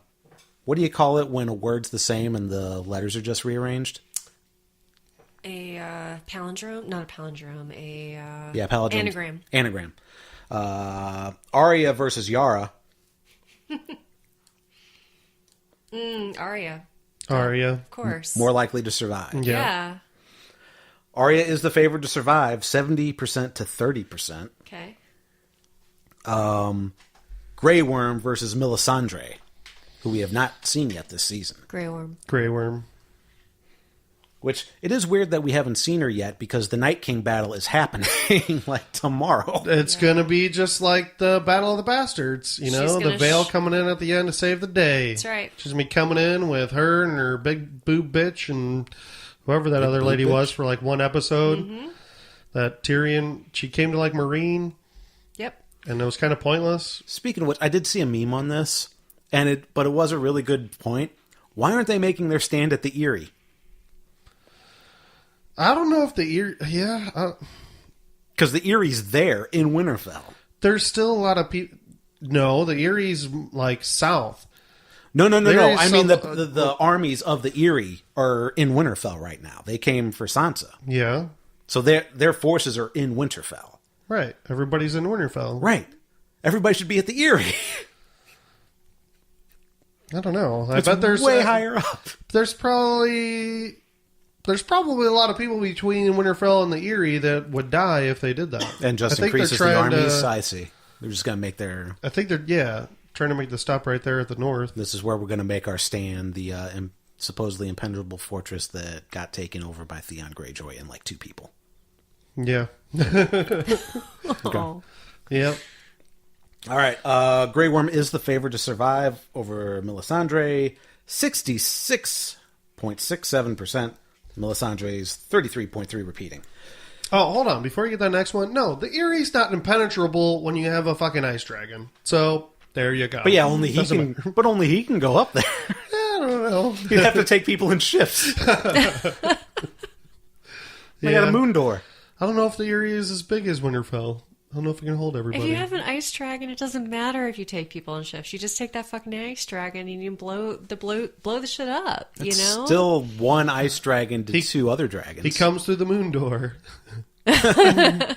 what do you call it when a word's the same and the letters are just rearranged? A palindrome? Not a palindrome. Palindrome. Anagram. Arya versus Yara. Arya. Arya. Of course. More likely to survive. Yeah. Arya is the favored to survive, 70% to 30%. Okay. Grey Worm versus Melisandre, who we have not seen yet this season. Grey Worm. Grey Worm. Which, it is weird that we haven't seen her yet because the Night King battle is happening like tomorrow. It's going to be just like the Battle of the Bastards. You know, She's the gonna Vale coming in at the end to save the day. That's right. She's going to be coming in with her and her big boob bitch and whoever that other lady was for like one episode. Mm-hmm. That Tyrion, she came to like Marine Yep. and it was kind of pointless. Speaking of which, I did see a meme on this, but it was a really good point. Why aren't they making their stand at the Eyrie? I don't know if the Eyrie... Yeah. Because the Erie's there in Winterfell. There's still a lot of people... No, the Erie's like south. No. There is I mean, some- the armies of the Eyrie are in Winterfell right now. They came for Sansa. Yeah. So their forces are in Winterfell. Right. Everybody's in Winterfell. Right. Everybody should be at the Eyrie. I don't know. I It's bet there's... way higher up. There's probably a lot of people between Winterfell and the Eyrie that would die if they did that. And just I think increases they're the trying armies. to- I see. They're just going to make their... I think they're trying to make the stop right there at the north. This is where we're going to make our stand. The supposedly impenetrable fortress that got taken over by Theon Greyjoy and like 2 people. Yeah. Oh. Yep. All right. Grey Worm is the favorite to survive over Melisandre. 66.67%. Melisandre's 33.3 repeating. Oh, hold on. Before you get that next one, no, the Erie's not impenetrable when you have a fucking ice dragon. So there you go. But yeah, only he Doesn't can. matter. But only he can go up there. I don't know. You'd have to take people in shifts. They got a moon door. I don't know if the Erie is as big as Winterfell. I don't know if it can hold everybody. If you have an ice dragon, it doesn't matter if you take people in shifts. You just take that fucking ice dragon and you blow the shit up. You It's know, still one ice dragon to 2 other dragons. He comes through the moon door. the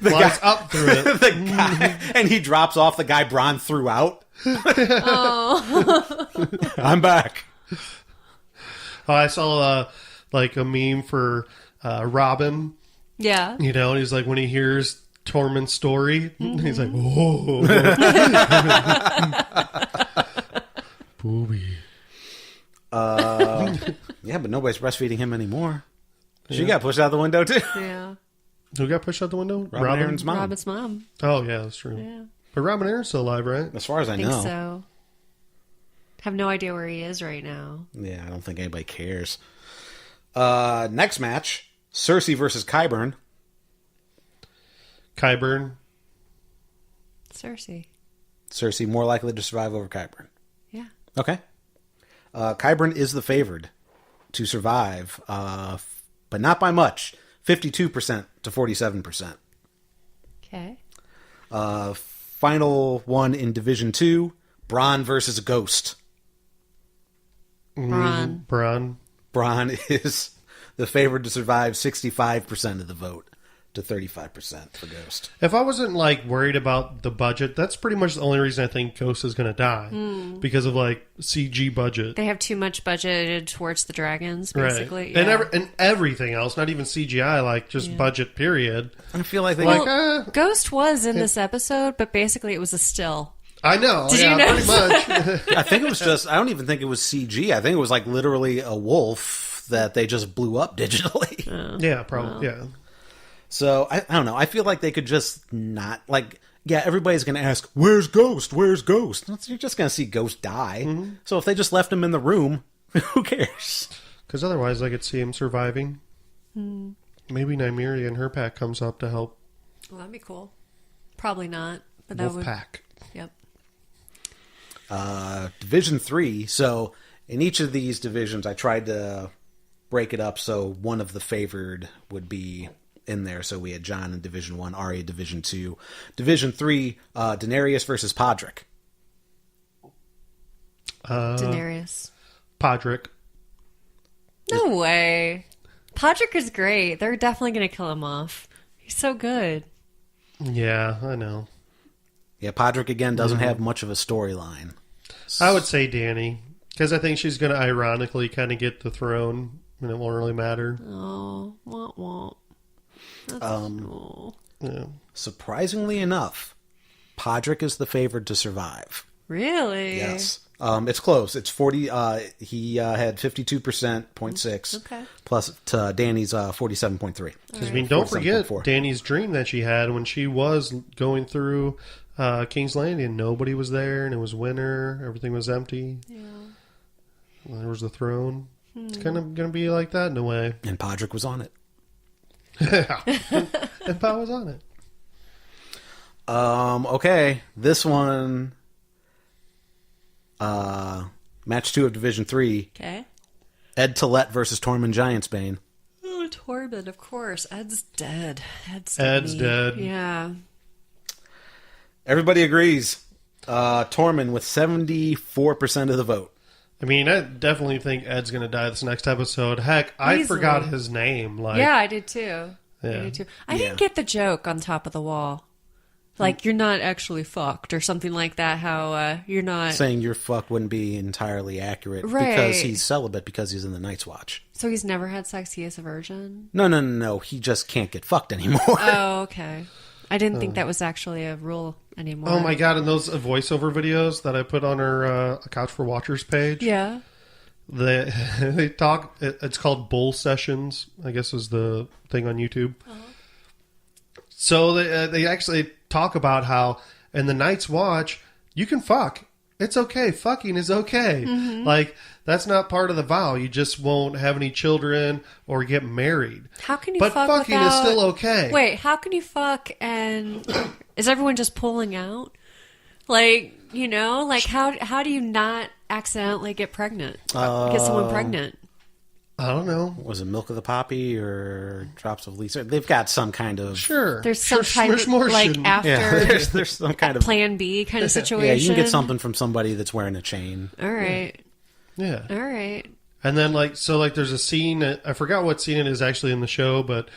Flies guy, up through it. the guy, and he drops off the guy Bronn threw out. I'm back. Oh, I saw like a meme for Robin. yeah. You know, and he's like, when he hears Tormund's story, he's like, whoa. Booby. Yeah, but nobody's breastfeeding him anymore. She got pushed out the window too. Yeah. Who got pushed out the window? Robin Aaron's mom. Robin's mom. Oh, yeah, that's true. Yeah. But Robin Aaron's still alive, right? As far as I I think know. so. Have no idea where he is right now. Yeah, I don't think anybody cares. Next match, Cersei versus Qyburn. Qyburn. Cersei. Cersei more likely to survive over Qyburn. Yeah. Okay. Qyburn is the favored to survive, but not by much. 52% to 47%. Okay. Final one in Division 2, Bronn versus Ghost. Bronn. Bronn. Bronn is the favored to survive, 65% of the vote to 35% for Ghost. If I wasn't like worried about the budget, that's pretty much the only reason I think Ghost is going to die because of like CG budget. They have too much budgeted towards the dragons, basically. Right. Yeah. And everything else, not even CGI, like just budget period. I feel like they Well, Ghost was in this episode, but basically it was a still. I know. Did yeah, you pretty notice? much. I think it was just, I don't even think it was CG. I think it was like literally a wolf that they just blew up digitally. Yeah, probably. Yeah. So, I don't know. I feel like they could just not, like, yeah, everybody's going to ask, where's Ghost? Where's Ghost? You're just going to see Ghost die. Mm-hmm. So if they just left him in the room, who cares? Because otherwise I could see him surviving. Maybe Nymeria and her pack comes up to help. Well, that'd be cool. Probably not, but that Wolf would. pack. Yep. Division 3. So in each of these divisions, I tried to break it up so one of the favored would be in there. So we had Jon in Division 1, Arya Division 2. Division 3, Daenerys versus Podrick. Daenerys. Podrick. No way. Podrick is great. They're definitely going to kill him off. He's so good. Yeah, I know. Yeah, Podrick, again, doesn't have much of a storyline. I would say Dany. Because I think she's going to ironically kind of get the throne. And it won't really matter. Oh, won't. Yeah. Surprisingly enough, Podrick is the favored to survive. Really? Yes. It's close. It's 40. He had 52%, 0.6. Okay. Plus to Danny's 47.3. Because, I mean, don't forget 47.4. Dany's dream that she had when she was going through King's Landing. Nobody was there, and it was winter. Everything was empty. Yeah. And there was the throne. It's kind of going to be like that in a way. And Podrick was on it. And Pa was on it. Okay. This one, match 2 of Division 3. Okay. Ed Tillett versus Tormund Giantsbane. Oh, Tormund, of course. Ed's dead. Ed's dead. Yeah. Everybody agrees. Tormund with 74% of the vote. I mean, I definitely think Ed's going to die this next episode. Heck, I Easily. forgot his name. Like, Yeah, I did too. Yeah. I did too. I didn't get the joke on top of the wall. Like, you're not actually fucked or something like that. How you're not. Saying your fuck wouldn't be entirely accurate Right. because he's celibate because he's in the Night's Watch. So he's never had sex. He is a virgin. No. He just can't get fucked anymore. Oh, okay. I didn't think that was actually a rule anymore. Oh my god! And those voiceover videos that I put on our Couch for Watchers page. Yeah. They talk. It's called Bull Sessions. I guess is the thing on YouTube. So they actually talk about how in the Night's Watch you can fuck. It's okay. Fucking is okay. Like that's not part of the vow. You just won't have any children or get married. How can you But fuck fucking is without... still okay. Wait, how can you fuck and is everyone just pulling out? Like, you know, like how do you not accidentally get pregnant? Get someone pregnant? I don't know. Was it Milk of the Poppy or Drops of Lisa? They've got some kind of... Sure. There's some Sure, type of like schmorshing. after Yeah, there's some kind of... plan B kind of situation. Yeah, you can get something from somebody that's wearing a chain. All right. Yeah. All right. And then there's a scene, I forgot what scene it is actually in the show, but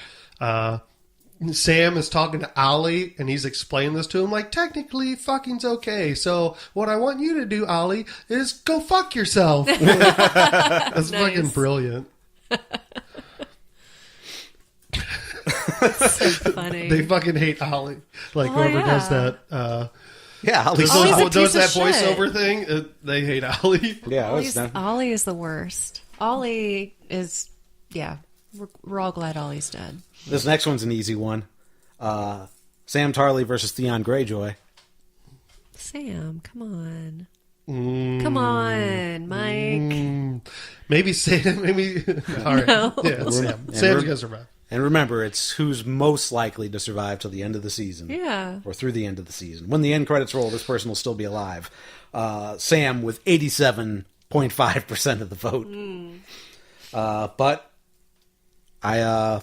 Sam is talking to Ollie and he's explaining this to him, like, technically fucking's okay. So what I want you to do, Ollie, is go fuck yourself. That's fucking brilliant. So funny. They fucking hate Ollie. Like whoever does that Yeah, at least... Ollie's a does piece that of shit. voiceover thing, they hate Ollie. Yeah, it's Ollie is the worst. Ollie is, yeah. We're all glad Ollie's dead. This next one's an easy one. Sam Tarley versus Theon Greyjoy. Sam, come on. Come on, Mike. Maybe Sam, maybe... All right. No. Yeah, it's Sam. Sam's gonna survive. And remember, it's who's most likely to survive till the end of the season. Yeah. Or through the end of the season. When the end credits roll, this person will still be alive. Sam with 87.5% of the vote. But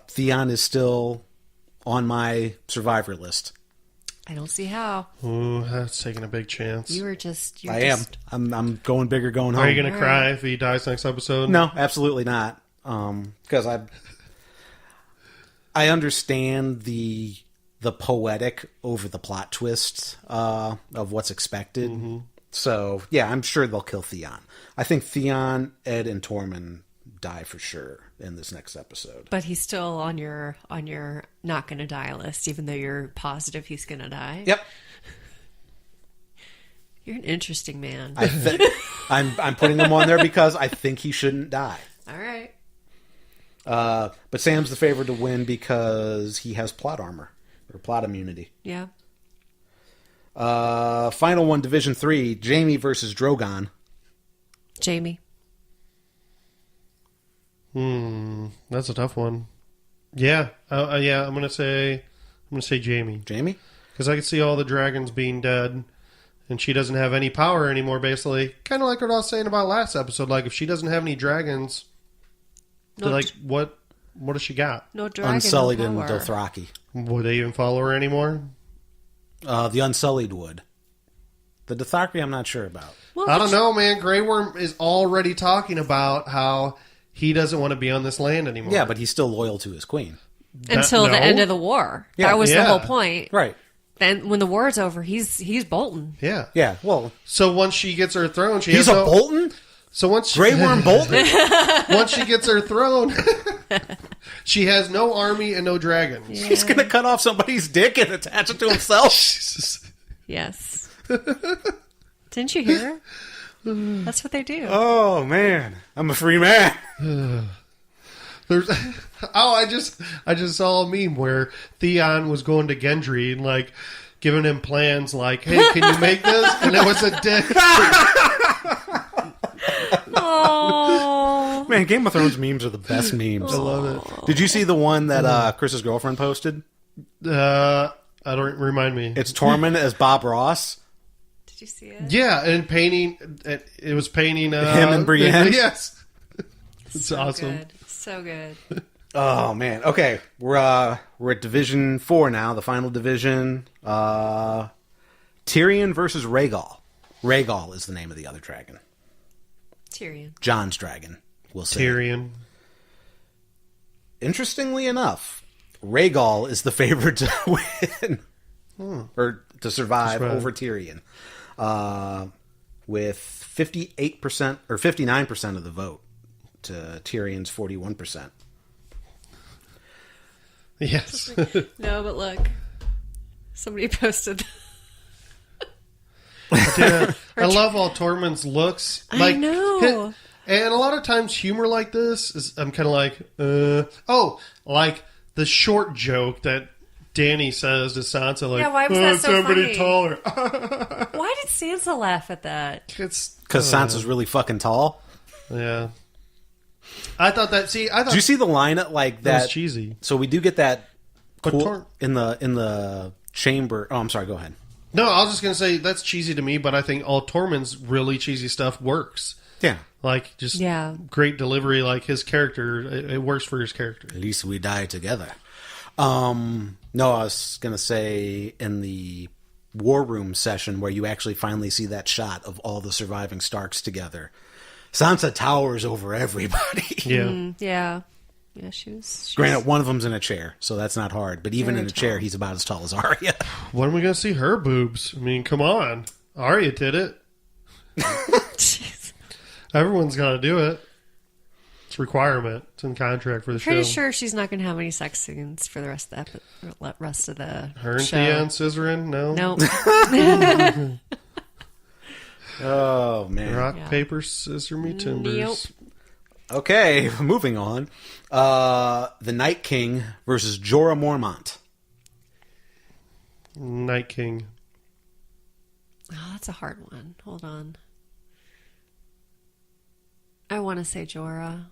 Theon is still on my survivor list. I don't see how. Ooh, that's taking a big chance. You were just... I am. I'm going bigger, going home. Are you going to cry if he dies next episode? No, absolutely not. Because I I understand the poetic over the plot twist of what's expected. Mm-hmm. So, yeah, I'm sure they'll kill Theon. I think Theon, Ed, and Tormund die for sure in this next episode. But he's still on your not going to die list, even though you're positive he's going to die. Yep. You're an interesting man. I'm putting him on there because I think he shouldn't die. All right. But Sam's the favorite to win because he has plot armor or plot immunity. Yeah. Final one, Division 3, Jaime versus Drogon. Jaime. That's a tough one. Yeah. Yeah, I'm gonna say Jaime. Jaime? Because I can see all the dragons being dead, and she doesn't have any power anymore, basically. Kind of like what I was saying about last episode. Like, if she doesn't have any dragons, what does she got? No dragon, Unsullied no and power. Dothraki. Would they even follow her anymore? The Unsullied would. The Dothraki, I'm not sure about. Well, I don't know, man. Grey Worm is already talking about how he doesn't want to be on this land anymore. Yeah, but he's still loyal to his queen. Until the end of the war. Yeah. That was the Yeah. whole point. Right. Then when the war's over, he's Bolton. Yeah. Yeah, well, So once she gets her throne, she he's has a Bolton? So once Grey Worm Bolton? once she gets her throne, she has no army and no dragons. Yeah. He's going to cut off somebody's dick and attach it to himself. Yes. Didn't you hear? That's what they do. Oh, man. I'm a free man. There's I just saw a meme where Theon was going to Gendry and like giving him plans like, hey, can you make this? And it was a dick. Oh. Man, Game of Thrones memes are the best memes. I love it. Did you see the one that Chris's girlfriend posted? I don't remind me. It's Tormund as Bob Ross. Did you see it? Yeah, and painting. It was painting Him and Brienne? Yes, it's So awesome. Good. So good. Oh man. Okay, we're at Division 4 now, the final division. Tyrion versus Rhaegar. Rhaegar is the name of the other dragon. Tyrion. Jon's dragon. We'll say. Tyrion. Interestingly enough, Rhaegar is the favorite to win or to survive Right. over Tyrion, with 58% or 59% of the vote to Tyrion's 41%. Yes. No, but look. Somebody posted. Yeah, I love all Tormund's looks. I know. And a lot of times humor like this is, I'm kind of like, like the short joke that Dany says to Sansa, like, Yeah, why was that so somebody funny? taller. Why did Sansa laugh at that? It's Because Sansa's really fucking tall. yeah. I thought Did you see the line at like that was that? cheesy. So we do get that But cool, in the chamber. Oh, I'm sorry. Go ahead. No, I was just gonna say that's cheesy to me, but I think all Tormund's really cheesy stuff works. Yeah. Like just Yeah. great delivery. Like his character, it works for his character. At least we die together. No, I was gonna say in the war room session where you actually finally see that shot of all the surviving Starks together. Sansa towers over everybody. Yeah. Yeah. Yeah, she was. Granted, one of them's in a chair, so that's not hard. But even Very in a chair, tall. he's about as tall as Arya. When are we gonna see her boobs? I mean, come on, Arya did it. Jeez. Everyone's got to do it. It's a requirement. It's in contract for the Pretty show. sure she's not going to have any sex scenes for the rest of the Her and show. Theon Scissorin? No. Nope. Oh man. Rock, Yeah. paper, scissor, me timbers. Nope. Okay, moving on. The Night King versus Jorah Mormont. Night King. Oh, that's a hard one. Hold on. I want to say Jorah,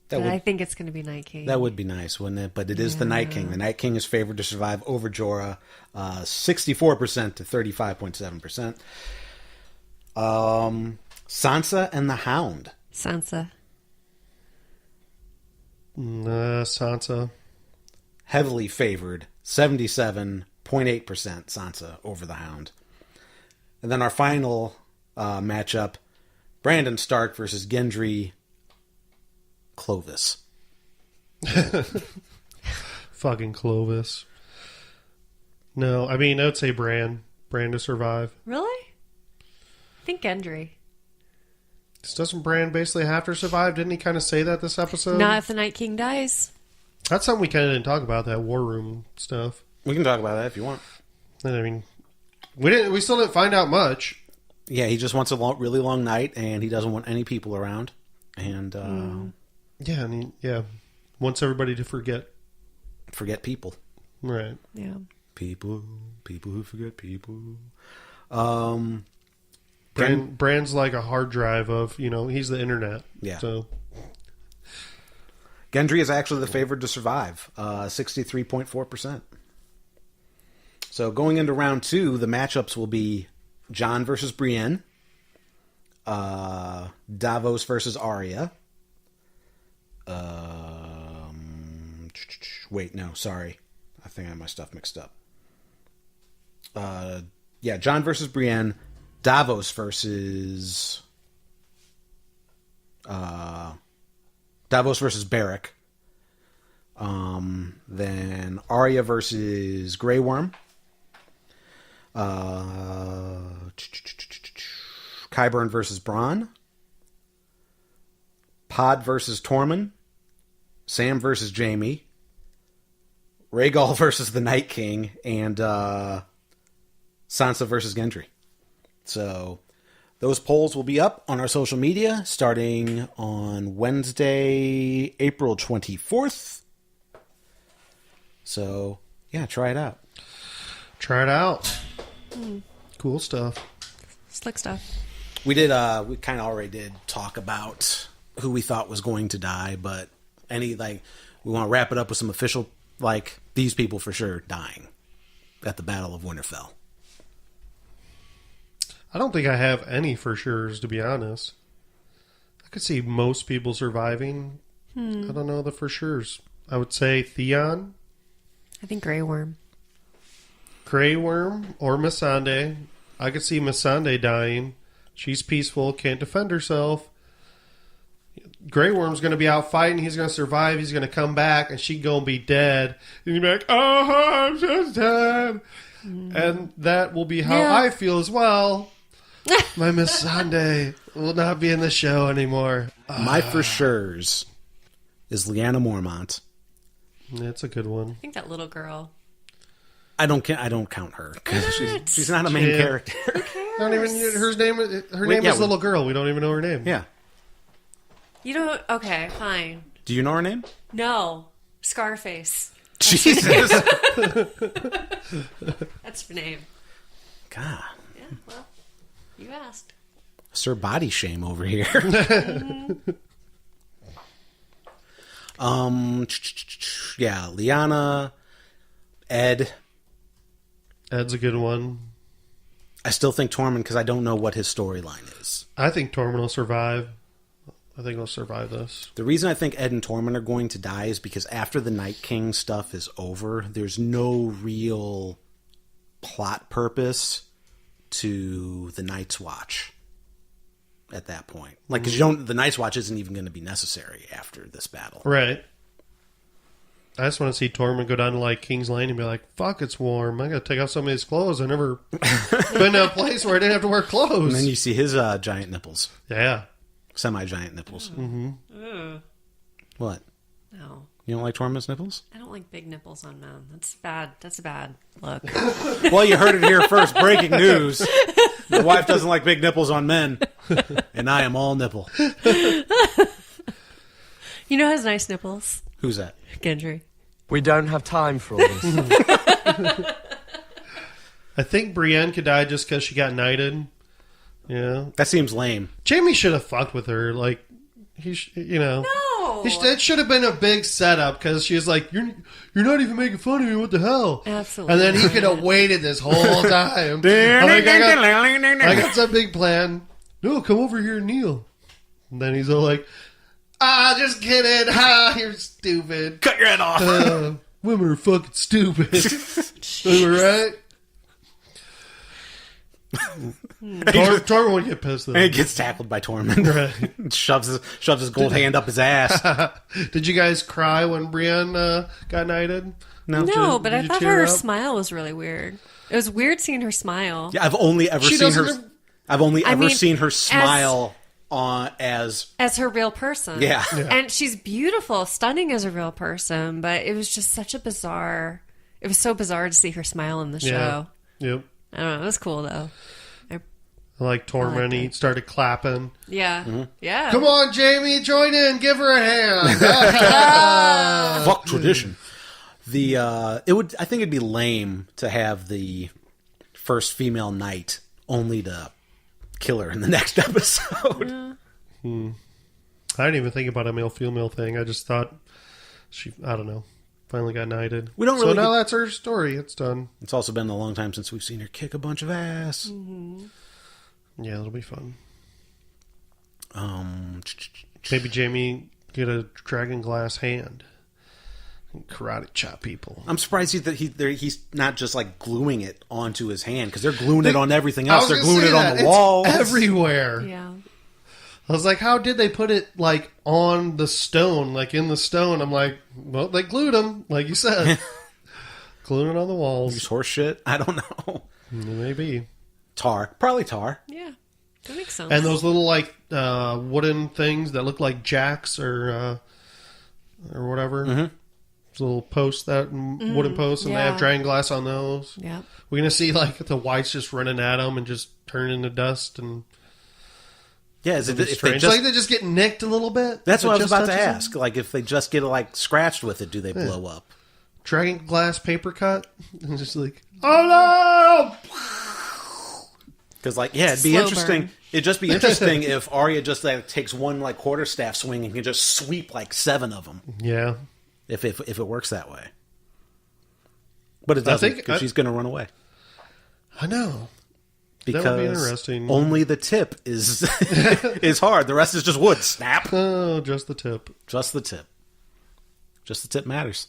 but I think it's going to be Night King. That would be nice, wouldn't it? But it is the Night King. The Night King is favored to survive over Jorah, 64% to 35.7%. Sansa and the Hound. Sansa. Sansa. Heavily favored, 77.8% Sansa over the Hound. And then our final matchup, Brandon Stark versus Gendry Clovis. Fucking Clovis. No, I mean, I would say Bran. Bran to survive. Really? I think Gendry. Doesn't Bran basically have to survive? Didn't he kind of say that this episode? Not if the Night King dies. That's something we kind of didn't talk about, that war room stuff. We can talk about that if you want. I mean, we still didn't find out much. Yeah, he just wants a really long night, and he doesn't want any people around. And Yeah, I mean, yeah. Wants everybody to forget. forget people. Right. Yeah. People who forget people. Bran's like a hard drive of, he's the internet. Yeah. So Gendry is actually the favorite to survive, 63.4%. So going into round 2, the matchups will be Jon versus Brienne, Davos versus Arya. Wait, no, sorry. I think I have my stuff mixed up. Jon versus Brienne, Davos versus Beric. Then Arya versus Grey Worm. Qyburn versus Bronn. Pod versus Tormund. Sam versus Jaime. Rhaegar versus the Night King. And Sansa versus Gendry. So those polls will be up on our social media starting on Wednesday, April 24th. So, yeah, try it out. try it out. Cool stuff. Slick stuff. We kind of already did talk about who we thought was going to die, but we want to wrap it up with some official, these people for sure dying at the Battle of Winterfell. I don't think I have any for sure's, to be honest. I could see most people surviving. I don't know the for sure's. I would say Theon, I think Grey Worm. Grey Worm, or Missandei. I could see Missandei dying. She's peaceful, can't defend herself. Grey Worm's going to be out fighting. He's going to survive. He's going to come back, and she's going to be dead. And you'll be like, oh, I'm just dead. And that will be how I feel as well. My Missandei will not be in the show anymore. My for sure's is Lyanna Mormont. That's a good one. I think that little girl. I don't count her because she's not a main character. Not even her name. Her name is Little Girl. We don't even know her name. Yeah. You don't. Okay, fine. Do you know her name? No, Scarface. Jesus. That's her name. God. Yeah. Well, you asked. Sir Body Shame over here. Lyanna, Ed. Ed's a good one. I still think Tormund because I don't know what his storyline is. I think Tormund will survive. I think he'll survive this. The reason I think Ed and Tormund are going to die is because after the Night King stuff is over, there's no real plot purpose to the Night's Watch at that point. Because the Night's Watch isn't even going to be necessary after this battle. Right. I just want to see Tormund go down to King's Lane and be like, fuck, it's warm. I got to take off some of these clothes. I never been to a place where I didn't have to wear clothes. And then you see his giant nipples. Yeah. Semi-giant nipples. Mm-hmm. What? No. You don't like Tormund's nipples? I don't like big nipples on men. That's bad. That's a bad look. Well, you heard it here first. Breaking news. My wife doesn't like big nipples on men. And I am all nipple. You know who has nice nipples? Who's that? Gendry. We don't have time for all this. I think Brienne could die just because she got knighted. Yeah. That seems lame. Jaime should have fucked with her. No. It should have been a big setup because she was like, "You're not even making fun of me. What the hell?" Absolutely. And then he could have waited this whole time. I got some big plan. No, come over here and kneel. And then he's all like, just kidding. You're stupid. Cut your head off. Women are fucking stupid. Right? Tormund would get pissed though. And he gets tackled by Tormund. Right. shoves his gold hand up his ass. Did you guys cry when Brienne got knighted? No, but I you thought tear her up? smile was really weird. It was weird seeing her smile. Yeah, I've only ever She seen her. doesn't- I've only I ever mean, seen her smile as As her real person. Yeah. And she's beautiful, stunning as a real person, but it was just such a bizarre... It was so bizarre to see her smile in the show. Yep. I don't know. It was cool, though. I like Tormund. He started clapping. Yeah. Yeah. Come on, Jamie, join in. Give her a hand. fuck tradition. I think it'd be lame to have the first female knight only to kill her in the next episode. I didn't even think about a male-female thing. I just thought I don't know, finally got knighted. We don't So really now that's her story. It's done. It's also been a long time since we've seen her kick a bunch of ass. Yeah, it'll be fun. Um, Maybe Jamie get a dragon glass hand and karate chop people. I'm surprised he's not just like gluing it onto his hand, because they're gluing it on everything else. They're gluing it on the wall. Everywhere. Yeah. I was like, how did they put it like on the stone, like in the stone? I'm like, well, they glued them, like you said. Gluing it on the walls. Use horse shit. I don't know. Maybe. Probably tar. Yeah. That makes sense. And those little like wooden things that look like jacks or whatever. Mm-hmm. Those little posts, wooden posts, and they Yeah. have dragon glass on those. Yeah. We're gonna see like the whites just running at them and just turn into dust and. Yeah, is it if they Strange. just, Like they just get nicked a little bit. that's It what I was just about to touches them? ask. Like if they just get like scratched with it, do they blow up? Dragon glass paper cut. And just like, oh no! Because like, yeah, it'd be Slow interesting. burn. It'd just be interesting if Arya just like takes one like quarterstaff swing and can just sweep like 7 of them. Yeah. If it works that way, but it I doesn't, think because she's going to run away. I know. Because That would be interesting. only the tip is is hard. The rest is just wood. Snap. Oh, just the tip. Just the tip. Just the tip matters.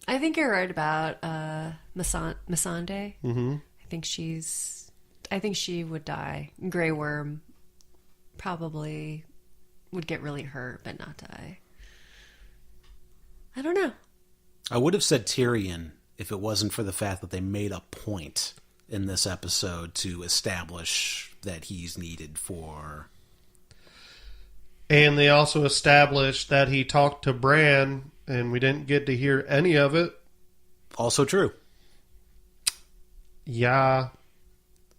I think you're right about Missandei. Mm-hmm. I think she would die. Grey Worm probably would get really hurt, but not die. I don't know. I would have said Tyrion if it wasn't for the fact that they made a point in this episode to establish that he's needed for... And they also established that he talked to Bran, and we didn't get to hear any of it. Also true. Yeah.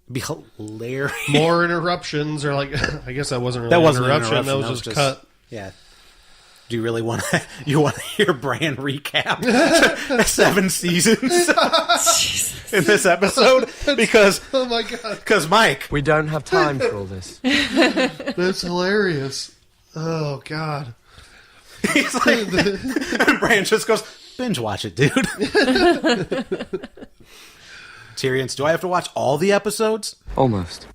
It'd be hilarious. More interruptions, or like, I guess that wasn't really That wasn't an an interruption. interruption. That was just cut. Yeah. Do you really want to? You want to hear Bran recap 7 seasons in this episode? Because Oh my god, because Mike, We don't have time for all this. that's hilarious. Oh god. he's like, Bran just goes, binge watch it, dude. Tyrion's, do I have to watch all the episodes? Almost.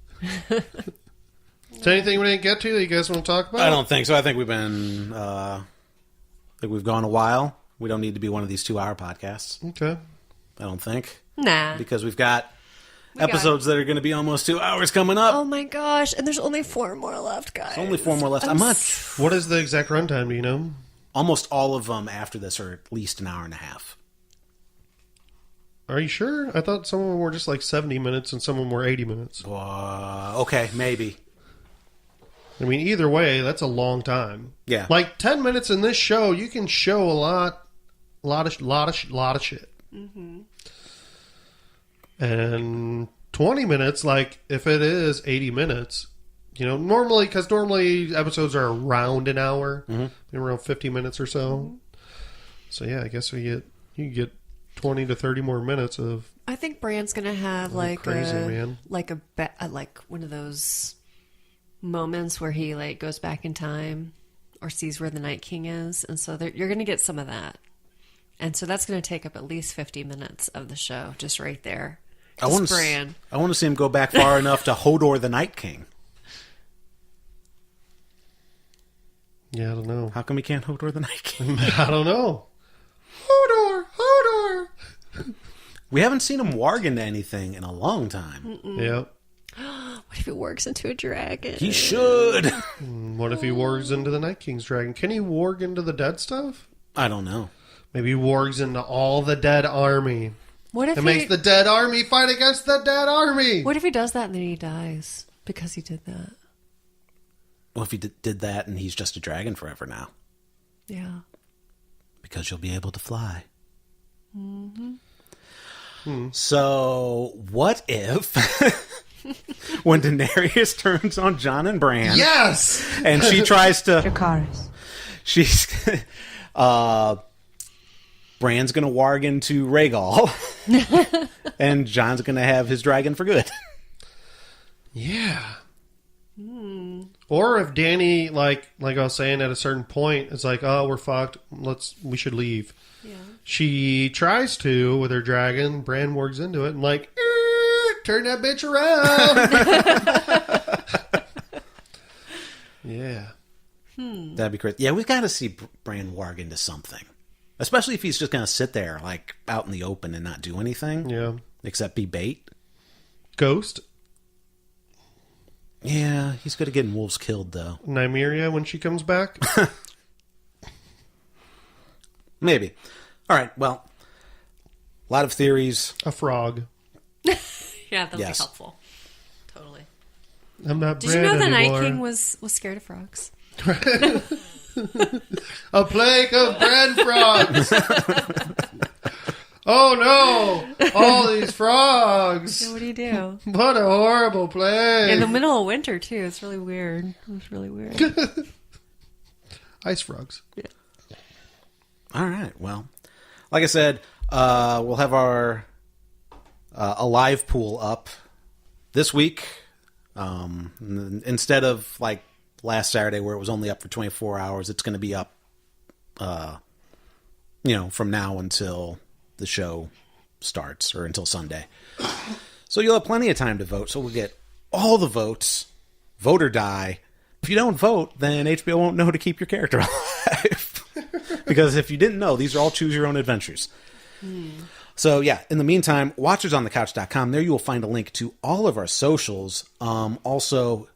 Is there anything we didn't get to that you guys want to talk about? I don't think so. I think we've been, I think we've gone a while. We don't need to be one of these 2-hour podcasts. Okay. I don't think. Nah. Because we've got got episodes that are going to be almost 2 hours coming up. Oh my gosh! And there's only 4 more left, guys. There's only 4 more left. I'm not... What is the exact runtime? Do you know? Almost all of them after this are at least an hour and a half. Are you sure? I thought some of them were just like 70 minutes and some of them were 80 minutes. Okay, maybe. I mean, either way, that's a long time. Yeah. Like 10 minutes in this show, you can show a lot of shit. Mm-hmm. And 20 minutes, like if it is 80 minutes, you know, normally episodes are around an hour, around 50 minutes or so. So yeah, I guess you get 20 to 30 more minutes of I think Bran's gonna have like crazy, man. like like one of those moments where he like goes back in time or sees where the Night King is, and so you're gonna get some of that, and so that's gonna take up at least 50 minutes of the show, just right there. I want Bran. to see him go back far enough to Hodor the Night King. Yeah, I don't know. How come he can't Hodor the Night King? I don't know. Hodor. We haven't seen him warg into anything in a long time. Yep. What if he works into a dragon? He should. What if he wargs into the Night King's dragon? Can he warg into the dead stuff? I don't know. Maybe he wargs into all the dead army. What if It he makes the dead army fight against the dead army. What if he does that and then he dies because he did that? Well, if he did that and he's just a dragon forever now. Yeah. Because you'll be able to fly. So, what if when Daenerys turns on Jon and Bran, Yes! and she tries to, Dracarys. she's, Bran's gonna warg into Rhaegar, and Jon's gonna have his dragon for good. Yeah. Or if Dany, like I was saying, at a certain point, it's like, oh, we're fucked. We should leave. Yeah. She tries to with her dragon. Bran wargs into it and like, turn that bitch around. Yeah. That'd be great. Yeah, we've got to see Bran warg into something, especially if he's just gonna sit there like out in the open and not do anything. Yeah. Except be bait. Ghost. Yeah, he's good at getting wolves killed, though. Nymeria when she comes back. Maybe. All right, well, a lot of theories. A frog. Yeah, that'll Yes. be helpful. Totally. I'm not Did Bran you know the anymore. Night King was scared of frogs? A plague of Bran frogs. Oh no! All these frogs. Yeah, what do you do? What a horrible plague. In the middle of winter, too. It's really weird. It's really weird. Ice frogs. All right, well, like I said, we'll have our a live pool up this week. Instead of like last Saturday where it was only up for 24 hours, it's going to be up, from now until the show starts or until Sunday. So you'll have plenty of time to vote. So we'll get all the votes, vote or die. If you don't vote, then HBO won't know to keep your character alive. Because if you didn't know, these are all choose your own adventures. So yeah, in the meantime, watchersonthecouch.com. There you will find a link to all of our socials. Also,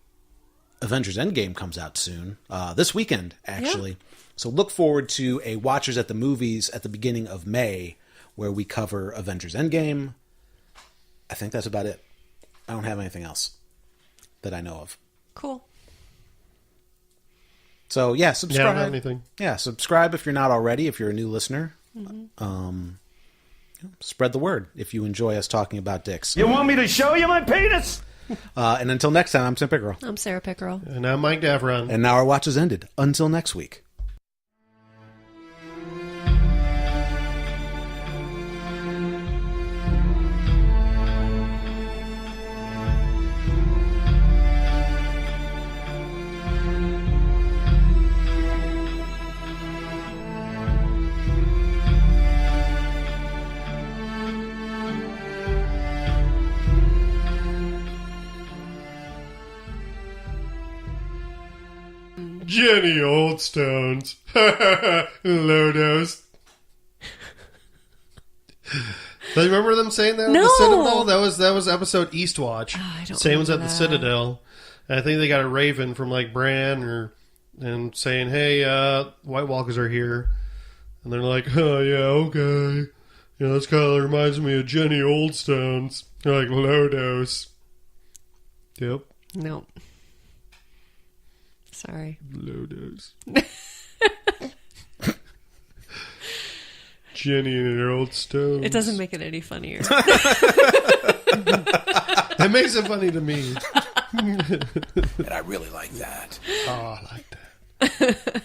Avengers Endgame comes out soon. This weekend, actually. Yeah. So look forward to a Watchers at the Movies at the beginning of May, where we cover Avengers Endgame. I think that's about it. I don't have anything else that I know of. Cool. So yeah, subscribe. Yeah, I don't have anything. Yeah, subscribe if you're not already, if you're a new listener. Spread the word if you enjoy us talking about dicks. You want me to show you my penis? And until next time, I'm Tim Pickerel. I'm Sarah Pickerel. And I'm Mike Davron. And now our watch is ended. Until next week. Jenny Oldstones. Lodos. Do you remember them saying that No. at the Citadel? That was episode Eastwatch. I don't Same was at remember the that. Citadel. And I think they got a raven from like Bran and saying, "Hey, White Walkers are here," and they're like, "Oh yeah, okay." You know, this kind of reminds me of Jenny Oldstones. They're like Lodos. Yep. Nope. Sorry. Lodos. Jenny and her old stones. It doesn't make it any funnier. That makes it funny to me. And I really like that. Oh, I like that.